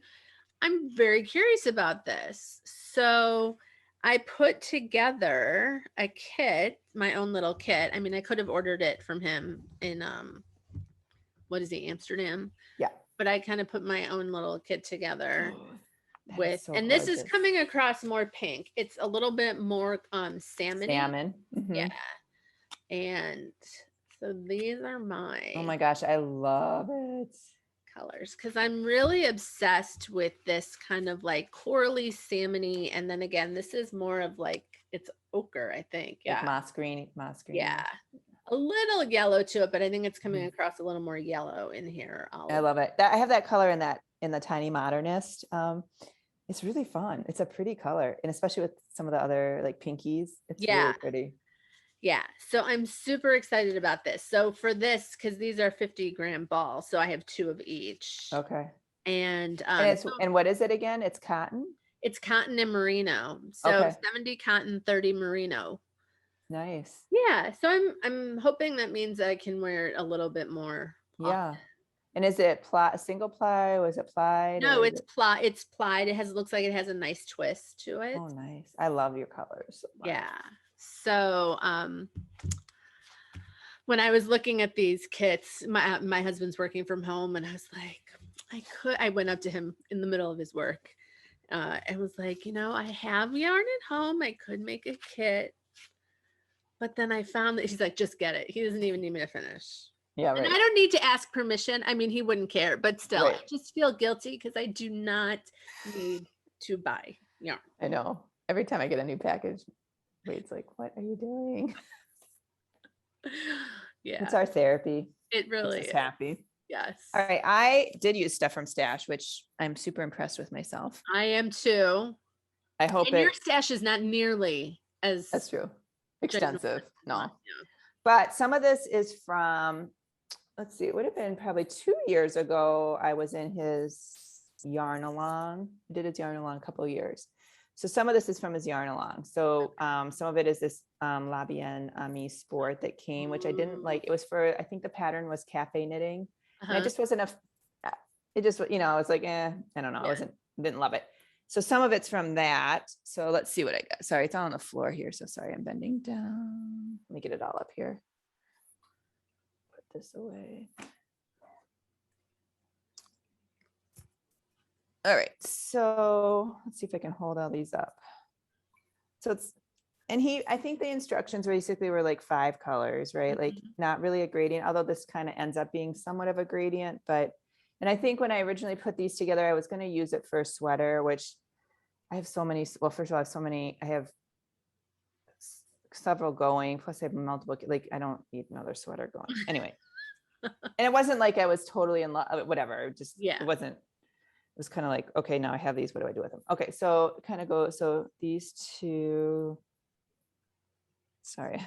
Speaker 2: I'm very curious about this. So I put together a kit, my own little kit. I mean, I could have ordered it from him in, Amsterdam? Yeah. But I kind of put my own little kit together. This is coming across more pink. It's a little bit more salmon. Mm-hmm. Yeah. And so these are mine.
Speaker 1: Oh my gosh, I love it.
Speaker 2: Colors, because I'm really obsessed with this kind of like corally salmony, and then again, this is more of like, it's ochre, I think. Yeah.
Speaker 1: Like moss green.
Speaker 2: Yeah. A little yellow to it, but I think it's coming across a little more yellow in here.
Speaker 1: I love it. I have that color in the Tiny Modernist. It's really fun. It's a pretty color, and especially with some of the other like pinkies, it's really pretty.
Speaker 2: Yeah. So I'm super excited about this. So for this, because these are 50-gram balls, so I have 2 of each.
Speaker 1: Okay.
Speaker 2: And
Speaker 1: what is it again? It's cotton?
Speaker 2: It's cotton and merino. So 70 cotton, 30 merino.
Speaker 1: Nice.
Speaker 2: Yeah. So I'm hoping that means I can wear it a little bit more often.
Speaker 1: And is it single ply? Was it plied?
Speaker 2: No,
Speaker 1: or is
Speaker 2: it's
Speaker 1: it-
Speaker 2: plied. It's plied. Looks like it has a nice twist to it.
Speaker 1: Oh, nice. I love your colors so much.
Speaker 2: Yeah. So, when I was looking at these kits, my husband's working from home, and I was like, I went up to him in the middle of his work, and was like, I have yarn at home. I could make a kit. But then I found that he's like, just get it. He doesn't even need me to finish.
Speaker 1: Yeah,
Speaker 2: And
Speaker 1: right.
Speaker 2: I don't need to ask permission. I mean, he wouldn't care, but still, I
Speaker 1: Right.
Speaker 2: just feel guilty because I do not need to buy yarn.
Speaker 1: I know. Every time I get a new package, Wade's like, what are you doing?
Speaker 2: Yeah,
Speaker 1: It's our therapy.
Speaker 2: it really
Speaker 1: Makes us
Speaker 2: is.
Speaker 1: happy.
Speaker 2: Yes.
Speaker 1: All right. I did use stuff from Stash, which I'm super impressed with myself.
Speaker 2: I am too.
Speaker 1: I hope
Speaker 2: And your stash is not nearly as
Speaker 1: that's true. Extensive.
Speaker 2: ginormous.
Speaker 1: No.
Speaker 2: Yeah.
Speaker 1: But some of this is from, let's see, it would have been probably 2 years ago. I was in his yarn along. I did his yarn along a couple of years. So some of this is from his yarn along. So some of it is this La Bien Ami Sport that came, which I didn't like. It was for, I think the pattern was cafe knitting. And I just wasn't it just, I was like, I don't know.
Speaker 2: Yeah.
Speaker 1: Didn't love it. So some of it's from that. So let's see what I got. Sorry, it's all on the floor here. So sorry, I'm bending down. Let me get it all up here. Put this away. All right, so let's see if I can hold all these up. So I think the instructions basically were like 5 colors, right? Like not really a gradient, although this kind of ends up being somewhat of a gradient, and I think when I originally put these together, I was going to use it for a sweater, which I have so many, well, first of all, I have several going, plus I have multiple, like I don't need another sweater going. Anyway. And it wasn't like I was totally in love, whatever, just, it wasn't, it was kind of like, okay, now I have these, what do I do with them? Okay, so kind of so these two, sorry.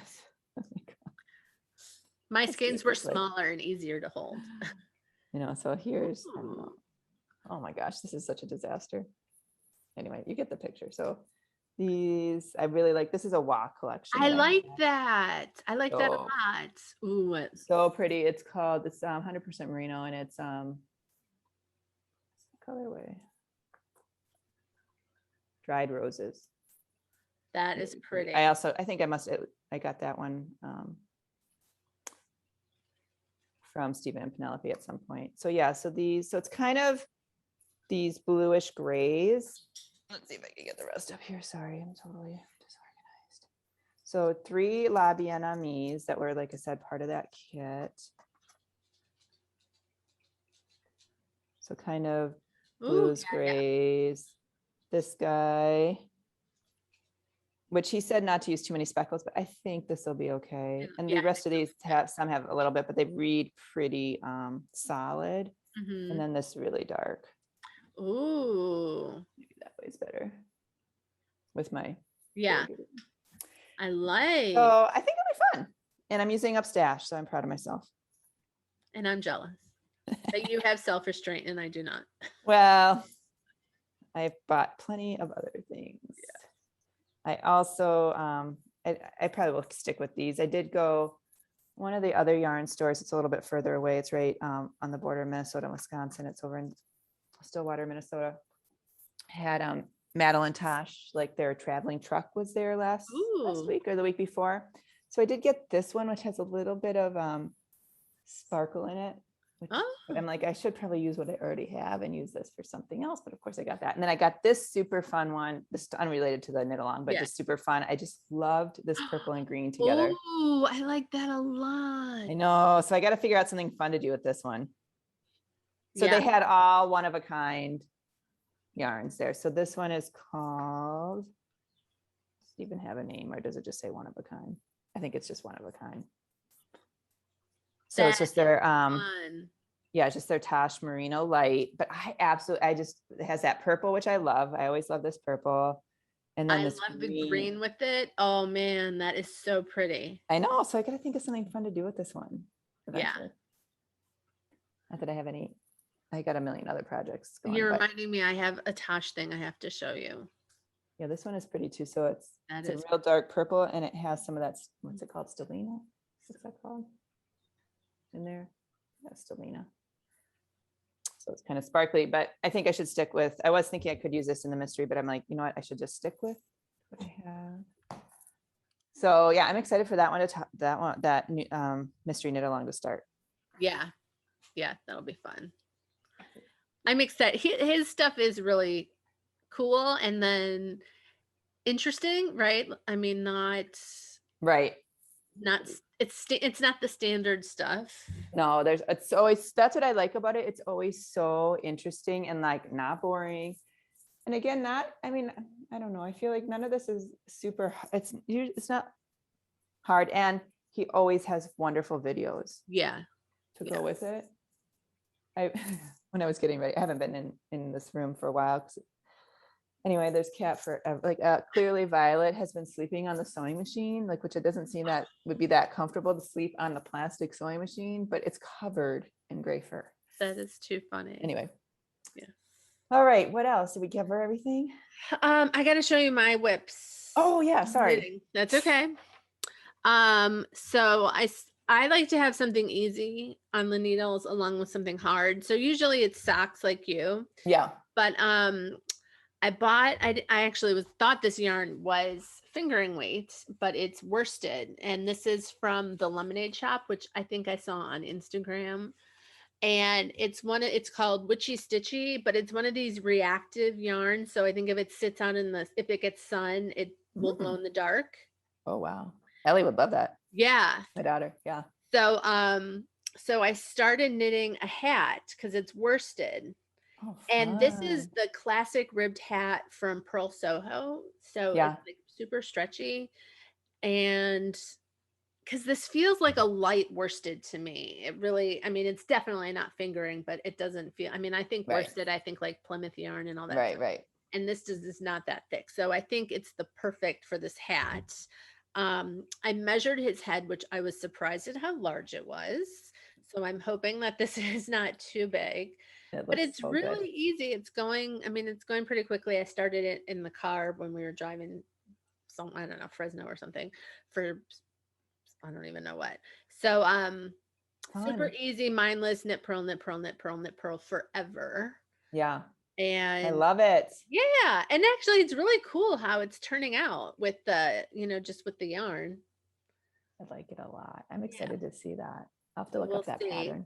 Speaker 2: My skeins were smaller and easier to hold.
Speaker 1: So here's, I don't know. Oh my gosh, this is such a disaster. Anyway, you get the picture. So these, I really like, this is a walk collection.
Speaker 2: I like that. I like that a lot. Ooh,
Speaker 1: so pretty. It's called, it's 100% merino, and it's colorway dried roses.
Speaker 2: That is pretty.
Speaker 1: I think I got that one from Stephen and Penelope at some point. So yeah, so it's kind of these bluish grays. Let's see if I can get the rest up here. Sorry, I'm totally disorganized. So 3 La Bien Amis that were, like I said, part of that kit. So kind of blues, grays. This guy, which he said not to use too many speckles, but I think this will be okay. And the rest of these some have a little bit, but they read pretty solid. And then this really dark.
Speaker 2: Ooh,
Speaker 1: maybe that way's better with my
Speaker 2: I like.
Speaker 1: So I think it'll be fun, and I'm using up Stash, so I'm proud of myself.
Speaker 2: And I'm jealous that you have self-restraint and I do not.
Speaker 1: Well, I've bought plenty of other things. I also I probably will stick with these. I did go one of the other yarn stores. It's a little bit further away. It's right on the border of Minnesota and Wisconsin. It's over in Stillwater, Minnesota. Had Madeline Tosh, like their traveling truck was there last week or the week before. So I did get this one, which has a little bit of sparkle in it. But I'm like, I should probably use what I already have and use this for something else. But of course I got that. And then I got this super fun one, this unrelated to the knit along, but just super fun. I just loved this purple and green together.
Speaker 2: Oh, I like that a lot.
Speaker 1: I know. So I got to figure out something fun to do with this one. So they had all one of a kind yarns there. So this one is called, does it even have a name, or does it just say one of a kind? I think it's just one of a kind. So it's just their it's just their Tosh Merino Light. But it has that purple, which I love. I always love this purple. And then I love
Speaker 2: the green with it. Oh man, that is so pretty.
Speaker 1: I know. So I gotta think of something fun to do with this one eventually.
Speaker 2: Yeah.
Speaker 1: Not that I have any. I got a million other projects going.
Speaker 2: You're reminding me, I have a Tosh thing I have to show you.
Speaker 1: Yeah, this one is pretty too. So it's a real dark purple, and it has some of that, what's it called? Stellina? What's that called? In there? Yeah, Stellina. So it's kind of sparkly, but I think I should stick with, I was thinking I could use this in the mystery, but I'm like, you know what, I should just stick with what I have. So yeah, I'm excited for that one that mystery knit along to start.
Speaker 2: Yeah. Yeah, that'll be fun. I'm excited. His stuff is really cool and then interesting, right? I mean, not
Speaker 1: Right.
Speaker 2: it's not the standard stuff.
Speaker 1: No, it's always, that's what I like about it. It's always so interesting and like not boring. And again, I mean, I don't know. I feel like none of this is super, it's not hard. And he always has wonderful videos
Speaker 2: Yeah.
Speaker 1: to go with it. When I was getting ready, I haven't been in this room for a while. Anyway, there's Cat for like clearly Violet has been sleeping on the sewing machine, like, which it doesn't seem that would be that comfortable to sleep on the plastic sewing machine, but it's covered in gray fur.
Speaker 2: That is too funny.
Speaker 1: Anyway.
Speaker 2: Yeah.
Speaker 1: All right. What else? Did we cover everything?
Speaker 2: I got to show you my whips.
Speaker 1: Oh yeah. Sorry.
Speaker 2: That's okay. So I like to have something easy on the needles along with something hard. So usually it's socks like you.
Speaker 1: Yeah.
Speaker 2: But I actually thought this yarn was fingering weight, but it's worsted. And this is from the Lemonade Shop, which I think I saw on Instagram. And it's called Witchy Stitchy, but it's one of these reactive yarns. So I think if it sits out if it gets sun, it will glow in the dark.
Speaker 1: Oh, wow. Ellie would love that.
Speaker 2: Yeah.
Speaker 1: My daughter. Yeah.
Speaker 2: So, so I started knitting a hat because it's worsted. Oh, and this is the classic ribbed hat from Purl Soho. So it's like super stretchy. And because this feels like a light worsted to me. It really, I mean, it's definitely not fingering, but it doesn't feel, I mean, I think worsted, I think like Plymouth yarn and all that.
Speaker 1: Right, right.
Speaker 2: And this is not that thick. So I think it's the perfect for this hat. I measured his head, which I was surprised at how large it was. So I'm hoping that this is not too big. But it's so really easy. It's going pretty quickly. I started it in the car when we were driving I don't know, Fresno or something for, I don't even know what. So, super easy, mindless, knit, purl, knit, purl, knit, purl, knit, purl forever.
Speaker 1: Yeah.
Speaker 2: And
Speaker 1: I love it.
Speaker 2: Yeah. And actually it's really cool how it's turning out with the, just with the yarn.
Speaker 1: I like it a lot. I'm excited to see that. I'll have to look up that pattern.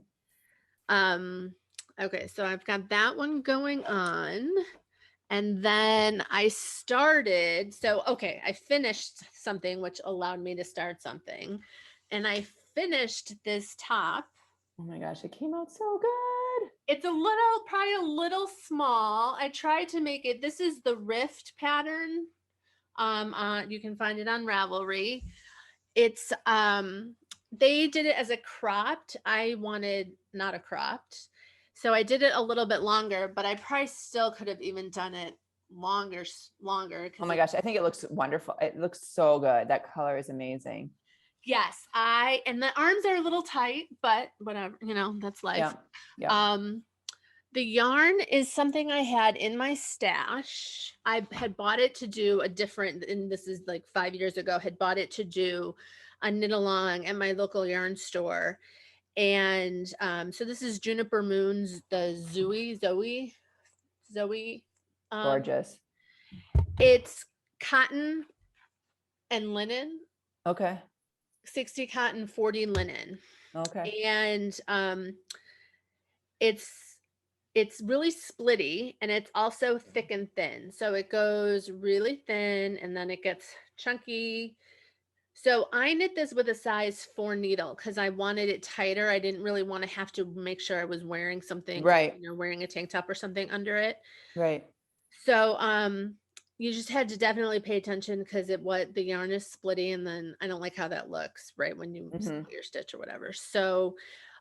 Speaker 2: Okay, so I've got that one going on. And then I started, I finished something which allowed me to start something. And I finished this top.
Speaker 1: Oh my gosh, it came out so good.
Speaker 2: It's probably a little small. I tried to make it, this is the Rift pattern. You can find it on Ravelry. It's, they did it as a cropped. I wanted not a cropped. So I did it a little bit longer, but I probably still could have even done it longer.
Speaker 1: Oh my gosh, I think it looks wonderful. It looks so good. That color is amazing.
Speaker 2: Yes, and the arms are a little tight, but whatever, that's life. Yeah. The yarn is something I had in my stash. I had bought it to do and this is like 5 years ago, had bought it to do a knit along at my local yarn store. And so this is Juniper Moon's, the Zoe.
Speaker 1: Gorgeous.
Speaker 2: It's cotton and linen.
Speaker 1: Okay.
Speaker 2: 60 cotton, 40 linen.
Speaker 1: Okay.
Speaker 2: And it's really splitty, and it's also thick and thin. So it goes really thin and then it gets chunky. So I knit this with a size 4 needle because I wanted it tighter. I didn't really want to have to make sure I was wearing something,
Speaker 1: right?
Speaker 2: Wearing a tank top or something under it.
Speaker 1: Right.
Speaker 2: So you just had to definitely pay attention because the yarn is splitty, and then I don't like how that looks, right, when you split your stitch or whatever. So,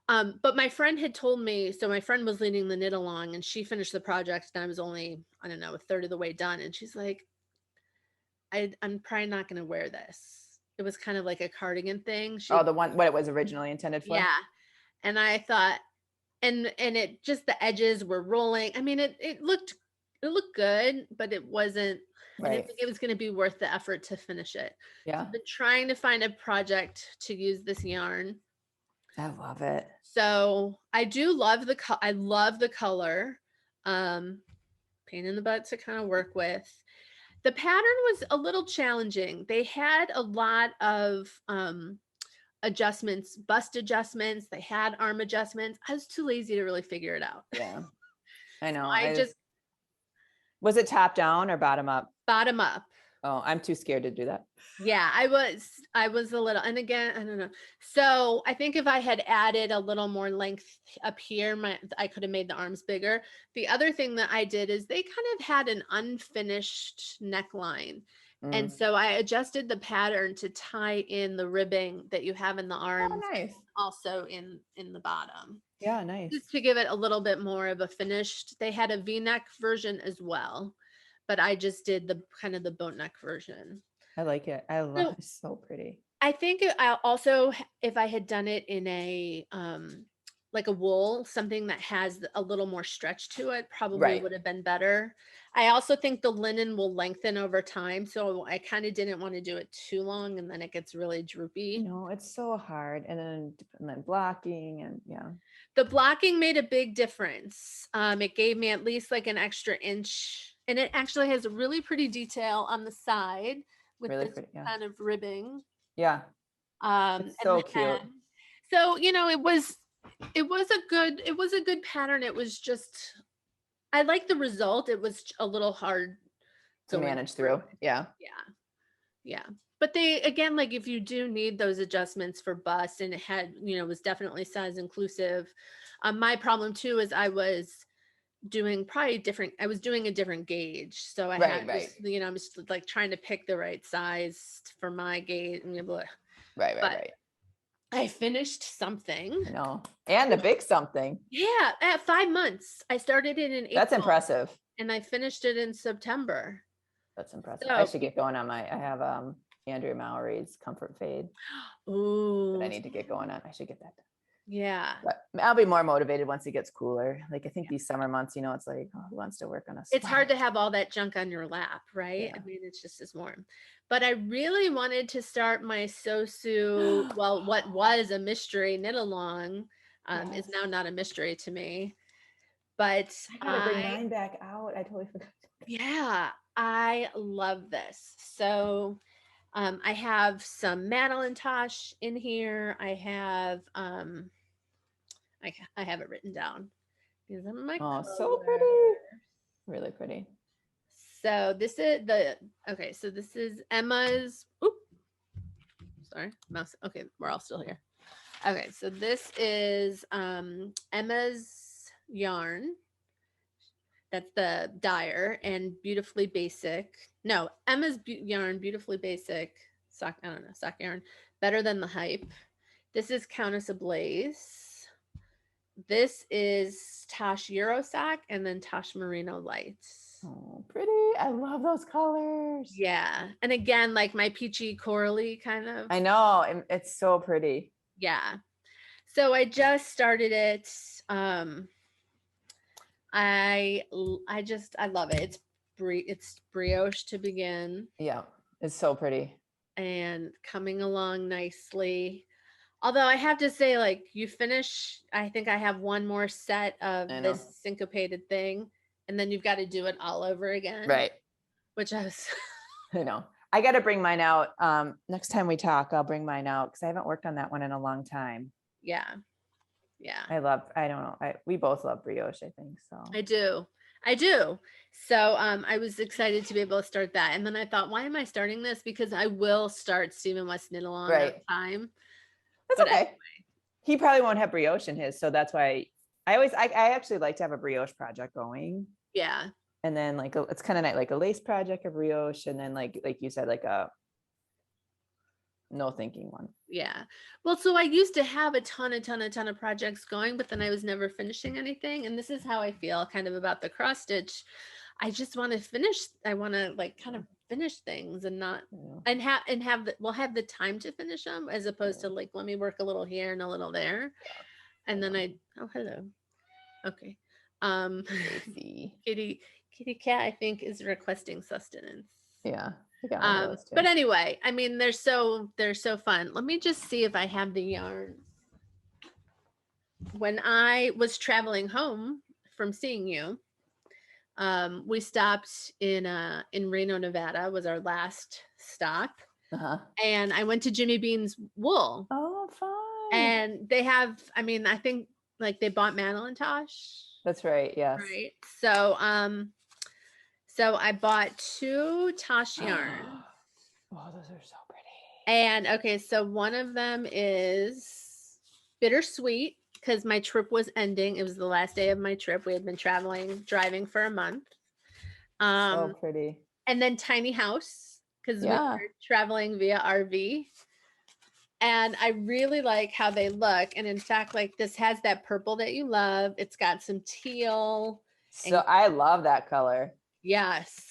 Speaker 2: but my friend had told me, so my friend was leading the knit along, and she finished the project, and I was only, I don't know, a third of the way done, and she's like, I'm probably not going to wear this. It was kind of like a cardigan thing.
Speaker 1: The one, what it was originally intended for?
Speaker 2: Yeah. And I thought, and it just, the edges were rolling. I mean, it looked good, but it wasn't, I didn't think it was going to be worth the effort to finish it.
Speaker 1: Yeah.
Speaker 2: So I've been trying to find a project to use this yarn.
Speaker 1: I love it.
Speaker 2: So I do love I love the color. Pain in the butt to kind of work with. The pattern was a little challenging. They had a lot of adjustments, bust adjustments. They had arm adjustments. I was too lazy to really figure it out.
Speaker 1: Yeah, I know.
Speaker 2: I just
Speaker 1: was it top down or bottom up?
Speaker 2: bottom up.
Speaker 1: Oh, I'm too scared to do that.
Speaker 2: Yeah, I was a little, and again, I don't know. So I think if I had added a little more length up here, I could have made the arms bigger. The other thing that I did is they kind of had an unfinished neckline. And so I adjusted the pattern to tie in the ribbing that you have in the arms,
Speaker 1: nice.
Speaker 2: also in the bottom.
Speaker 1: Yeah, nice.
Speaker 2: Just to give it a little bit more of a finished. They had a V-neck version as well, but I just did the kind of the boat neck version.
Speaker 1: I like it. I love it. So pretty.
Speaker 2: I think I also, if I had done it in a like a wool, something that has a little more stretch to it, probably would have been better. I also think the linen will lengthen over time, so I kind of didn't want to do it too long, and then it gets really droopy.
Speaker 1: No, it's so hard, and then blocking, and yeah.
Speaker 2: The blocking made a big difference. It gave me at least like an extra inch, and it actually has a really pretty detail on the side with
Speaker 1: Really
Speaker 2: this
Speaker 1: pretty, yeah.
Speaker 2: kind of ribbing.
Speaker 1: Yeah. It's so cute.
Speaker 2: So, you know, it was a good pattern. It was just, I like the result. It was a little hard
Speaker 1: to manage through. Yeah.
Speaker 2: Yeah. But they, again, like if you do need those adjustments for bust, and it had, you know, was definitely size inclusive. My problem too is I was doing a different gauge. So I had, you know, I'm just like trying to pick the right size for my gauge. Right. I finished something.
Speaker 1: I know. And a big something.
Speaker 2: Yeah. At 5 months. I started it in April.
Speaker 1: That's impressive.
Speaker 2: And I finished it in September.
Speaker 1: That's impressive. So, I should get going on I have Andrea Mallory's Comfort Fade.
Speaker 2: Ooh.
Speaker 1: That I need to get going on. I should get that done.
Speaker 2: Yeah.
Speaker 1: But I'll be more motivated once it gets cooler. Like I think these summer months, you know, it's like, who wants to work on a sweater?
Speaker 2: It's hard to have all that junk on your lap, right? Yeah. I mean, it's just as warm. But I really wanted to start my SoSu, well, what was a mystery knit along is now not a mystery to me. But
Speaker 1: I gotta bring mine back out. I totally forgot.
Speaker 2: Yeah, I love this. So I have some Madeline Tosh in here. I have I have it written down. These are my colors.
Speaker 1: So pretty. Really pretty.
Speaker 2: So this is so this is Emma's. Sorry, mouse. Okay, we're all still here. Okay, so this is Emma's yarn. That's the dyer, and Beautifully Basic. No, Emma's yarn, Beautifully Basic sock. I don't know, sock yarn. Better Than the Hype. This is Countess Ablaze. This is Tosh Euro sock, and then Tosh Merino Lights.
Speaker 1: Oh, pretty. I love those colors.
Speaker 2: Yeah. And again, like my peachy corally kind of.
Speaker 1: I know. It's so pretty.
Speaker 2: Yeah. So I just started it. I love it. It's brioche to begin.
Speaker 1: Yeah. It's so pretty.
Speaker 2: And coming along nicely. Although I have to say, like, you finish, I think I have one more set of this syncopated thing, and then you've got to do it all over again.
Speaker 1: Right.
Speaker 2: Which I was...
Speaker 1: I know. I got to bring mine out. Next time we talk, I'll bring mine out because I haven't worked on that one in a long time.
Speaker 2: Yeah. Yeah.
Speaker 1: I don't know. We both love brioche, I think. So
Speaker 2: I do. So I was excited to be able to start that. And then I thought, why am I starting this? Because I will start Stephen West Knit Along at time.
Speaker 1: That's okay. Anyway. He probably won't have brioche in his. So that's why I actually like to have a brioche project going.
Speaker 2: Yeah.
Speaker 1: And then like, it's kind of like a lace project of brioche. And then like you said, like a no thinking one.
Speaker 2: Yeah. Well, so I used to have a ton of projects going, but then I was never finishing anything. And this is how I feel kind of about the cross stitch. I just want to finish. I want to like kind of finish things and not and have the time to finish them as opposed to like, let me work a little here and a little there. And then hello. Okay. Kitty cat, I think, is requesting sustenance.
Speaker 1: Yeah.
Speaker 2: But anyway, I mean, they're so fun. Let me just see if I have the yarn. when I was traveling home from seeing you, we stopped in Reno, Nevada was our last stop. And I went to Jimmy Bean's Wool.
Speaker 1: Oh, fun.
Speaker 2: And they have, I mean, I think like they bought Madelinetosh.
Speaker 1: That's right. Yes.
Speaker 2: Right. So so I bought 2 Tosh yarns.
Speaker 1: Oh, those are so pretty.
Speaker 2: And okay, so one of them is Bittersweet because my trip was ending. It was the last day of my trip. We had been driving for a month.
Speaker 1: So pretty.
Speaker 2: And then Tiny House because we were traveling via RV. And I really like how they look. And in fact, like this has that purple that you love. It's got some teal.
Speaker 1: So I love that color.
Speaker 2: Yes.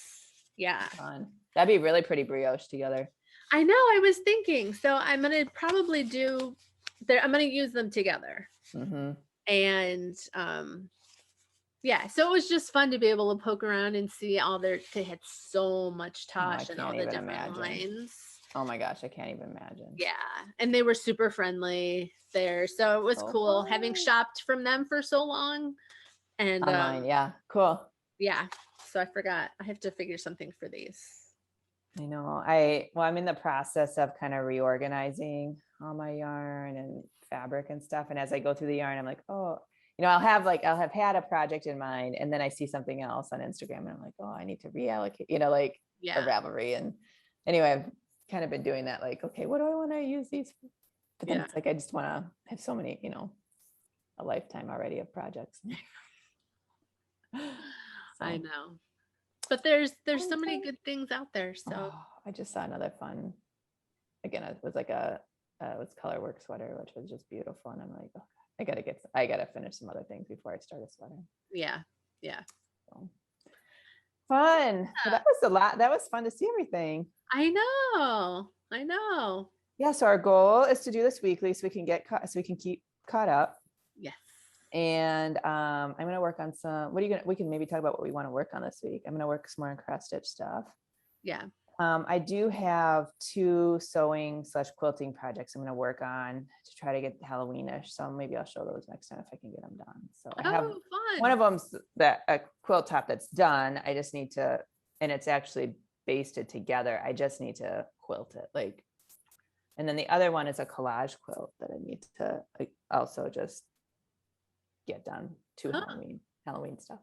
Speaker 2: Yeah.
Speaker 1: Fun. That'd be really pretty brioche together.
Speaker 2: I know. I was thinking. So I'm going to probably I'm going to use them together. And yeah, so it was just fun to be able to poke around and see they had so much Tosh and all the different lines.
Speaker 1: Oh my gosh, I can't even imagine.
Speaker 2: Yeah, and they were super friendly there, so it was cool having shopped from them for so long. And
Speaker 1: online, yeah, cool.
Speaker 2: Yeah, so I forgot I have to figure something for these.
Speaker 1: I know. I'm in the process of kind of reorganizing all my yarn and fabric and stuff. And as I go through the yarn, I'm like, oh, I'll have had a project in mind, and then I see something else on Instagram, and I'm like, oh, I need to reallocate, the Ravelry. And anyway, I've kind of been doing that, like, okay, what do I want to use these for? But then it's like I just want to have so many, a lifetime already of projects. So.
Speaker 2: I know, but there's so many good things out there. So
Speaker 1: I just saw another fun. Again, it was like it was color work sweater, which was just beautiful, and I'm like, oh, I gotta finish some other things before I start a sweater.
Speaker 2: Yeah.
Speaker 1: So. Fun. Well, that was a lot. That was fun to see everything.
Speaker 2: I know.
Speaker 1: Yeah. So our goal is to do this weekly, so we can keep caught up.
Speaker 2: Yes.
Speaker 1: And I'm gonna work on some. We can maybe talk about what we want to work on this week. I'm gonna work some more on cross stitch stuff.
Speaker 2: Yeah.
Speaker 1: I do have 2 sewing / quilting projects I'm going to work on to try to get Halloweenish. So maybe I'll show those next time if I can get them done. So I have
Speaker 2: fun.
Speaker 1: One of them's a quilt top that's done. I just need to, and it's actually basted together. I just need to quilt it. And then the other one is a collage quilt that I need to also just get done to Halloween stuff.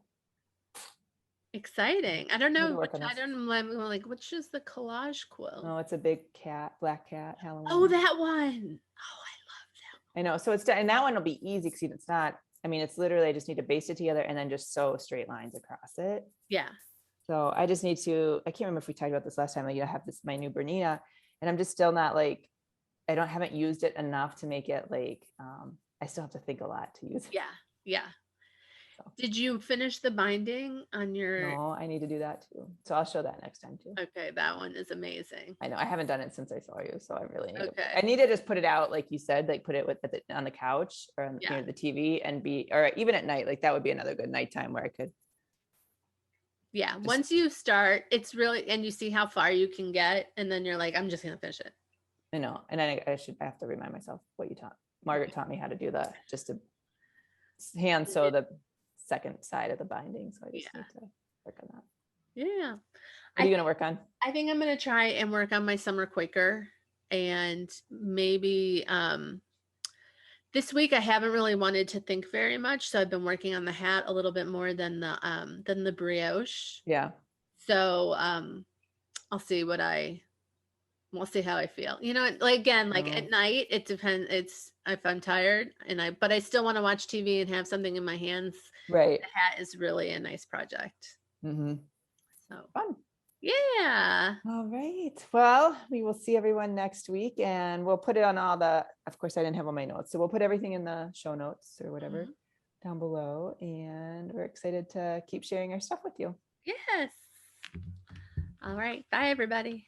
Speaker 2: Exciting. I don't know. I'm like, which is the collage quilt?
Speaker 1: Oh, it's a big black cat Halloween.
Speaker 2: Oh, that one. Oh, I love that one.
Speaker 1: I know. So and that one will be easy because it's not, it's literally, I just need to baste it together and then just sew straight lines across it.
Speaker 2: Yeah.
Speaker 1: So I just need to, I can't remember if we talked about this last time, I have my new Bernina, and I'm just still not I haven't used it enough to make it I still have to think a lot to use it.
Speaker 2: Yeah. Yeah. So. Did you finish the binding on your?
Speaker 1: No, I need to do that too. So I'll show that next time too.
Speaker 2: Okay, that one is amazing.
Speaker 1: I know I haven't done it since I saw you, so I really need.
Speaker 2: Okay.
Speaker 1: I need to just put it out, like you said, put it on the couch or near the TV, or even at night. That would be another good nighttime where I could.
Speaker 2: Yeah, once you start, it's really, and you see how far you can get, and then you're like, I'm just gonna finish it.
Speaker 1: I know, and I have to remind myself what you taught. Margaret taught me how to do just to hand sew the second side of the binding, so I just need to work on that.
Speaker 2: Yeah.
Speaker 1: What are you going to work on?
Speaker 2: I think I'm going to try and work on my summer Quaker, and maybe this week I haven't really wanted to think very much, so I've been working on the hat a little bit more than the brioche.
Speaker 1: Yeah.
Speaker 2: So I'll see we'll see how I feel. At night, it depends. It's if I'm tired but I still want to watch TV and have something in my hands.
Speaker 1: Right.
Speaker 2: The hat is really a nice project.
Speaker 1: Mm-hmm.
Speaker 2: So
Speaker 1: fun.
Speaker 2: Yeah.
Speaker 1: All right. Well, we will see everyone next week, and we'll put it on of course I didn't have all my notes, so we'll put everything in the show notes or whatever down below, and we're excited to keep sharing our stuff with you.
Speaker 2: Yes. All right. Bye, everybody.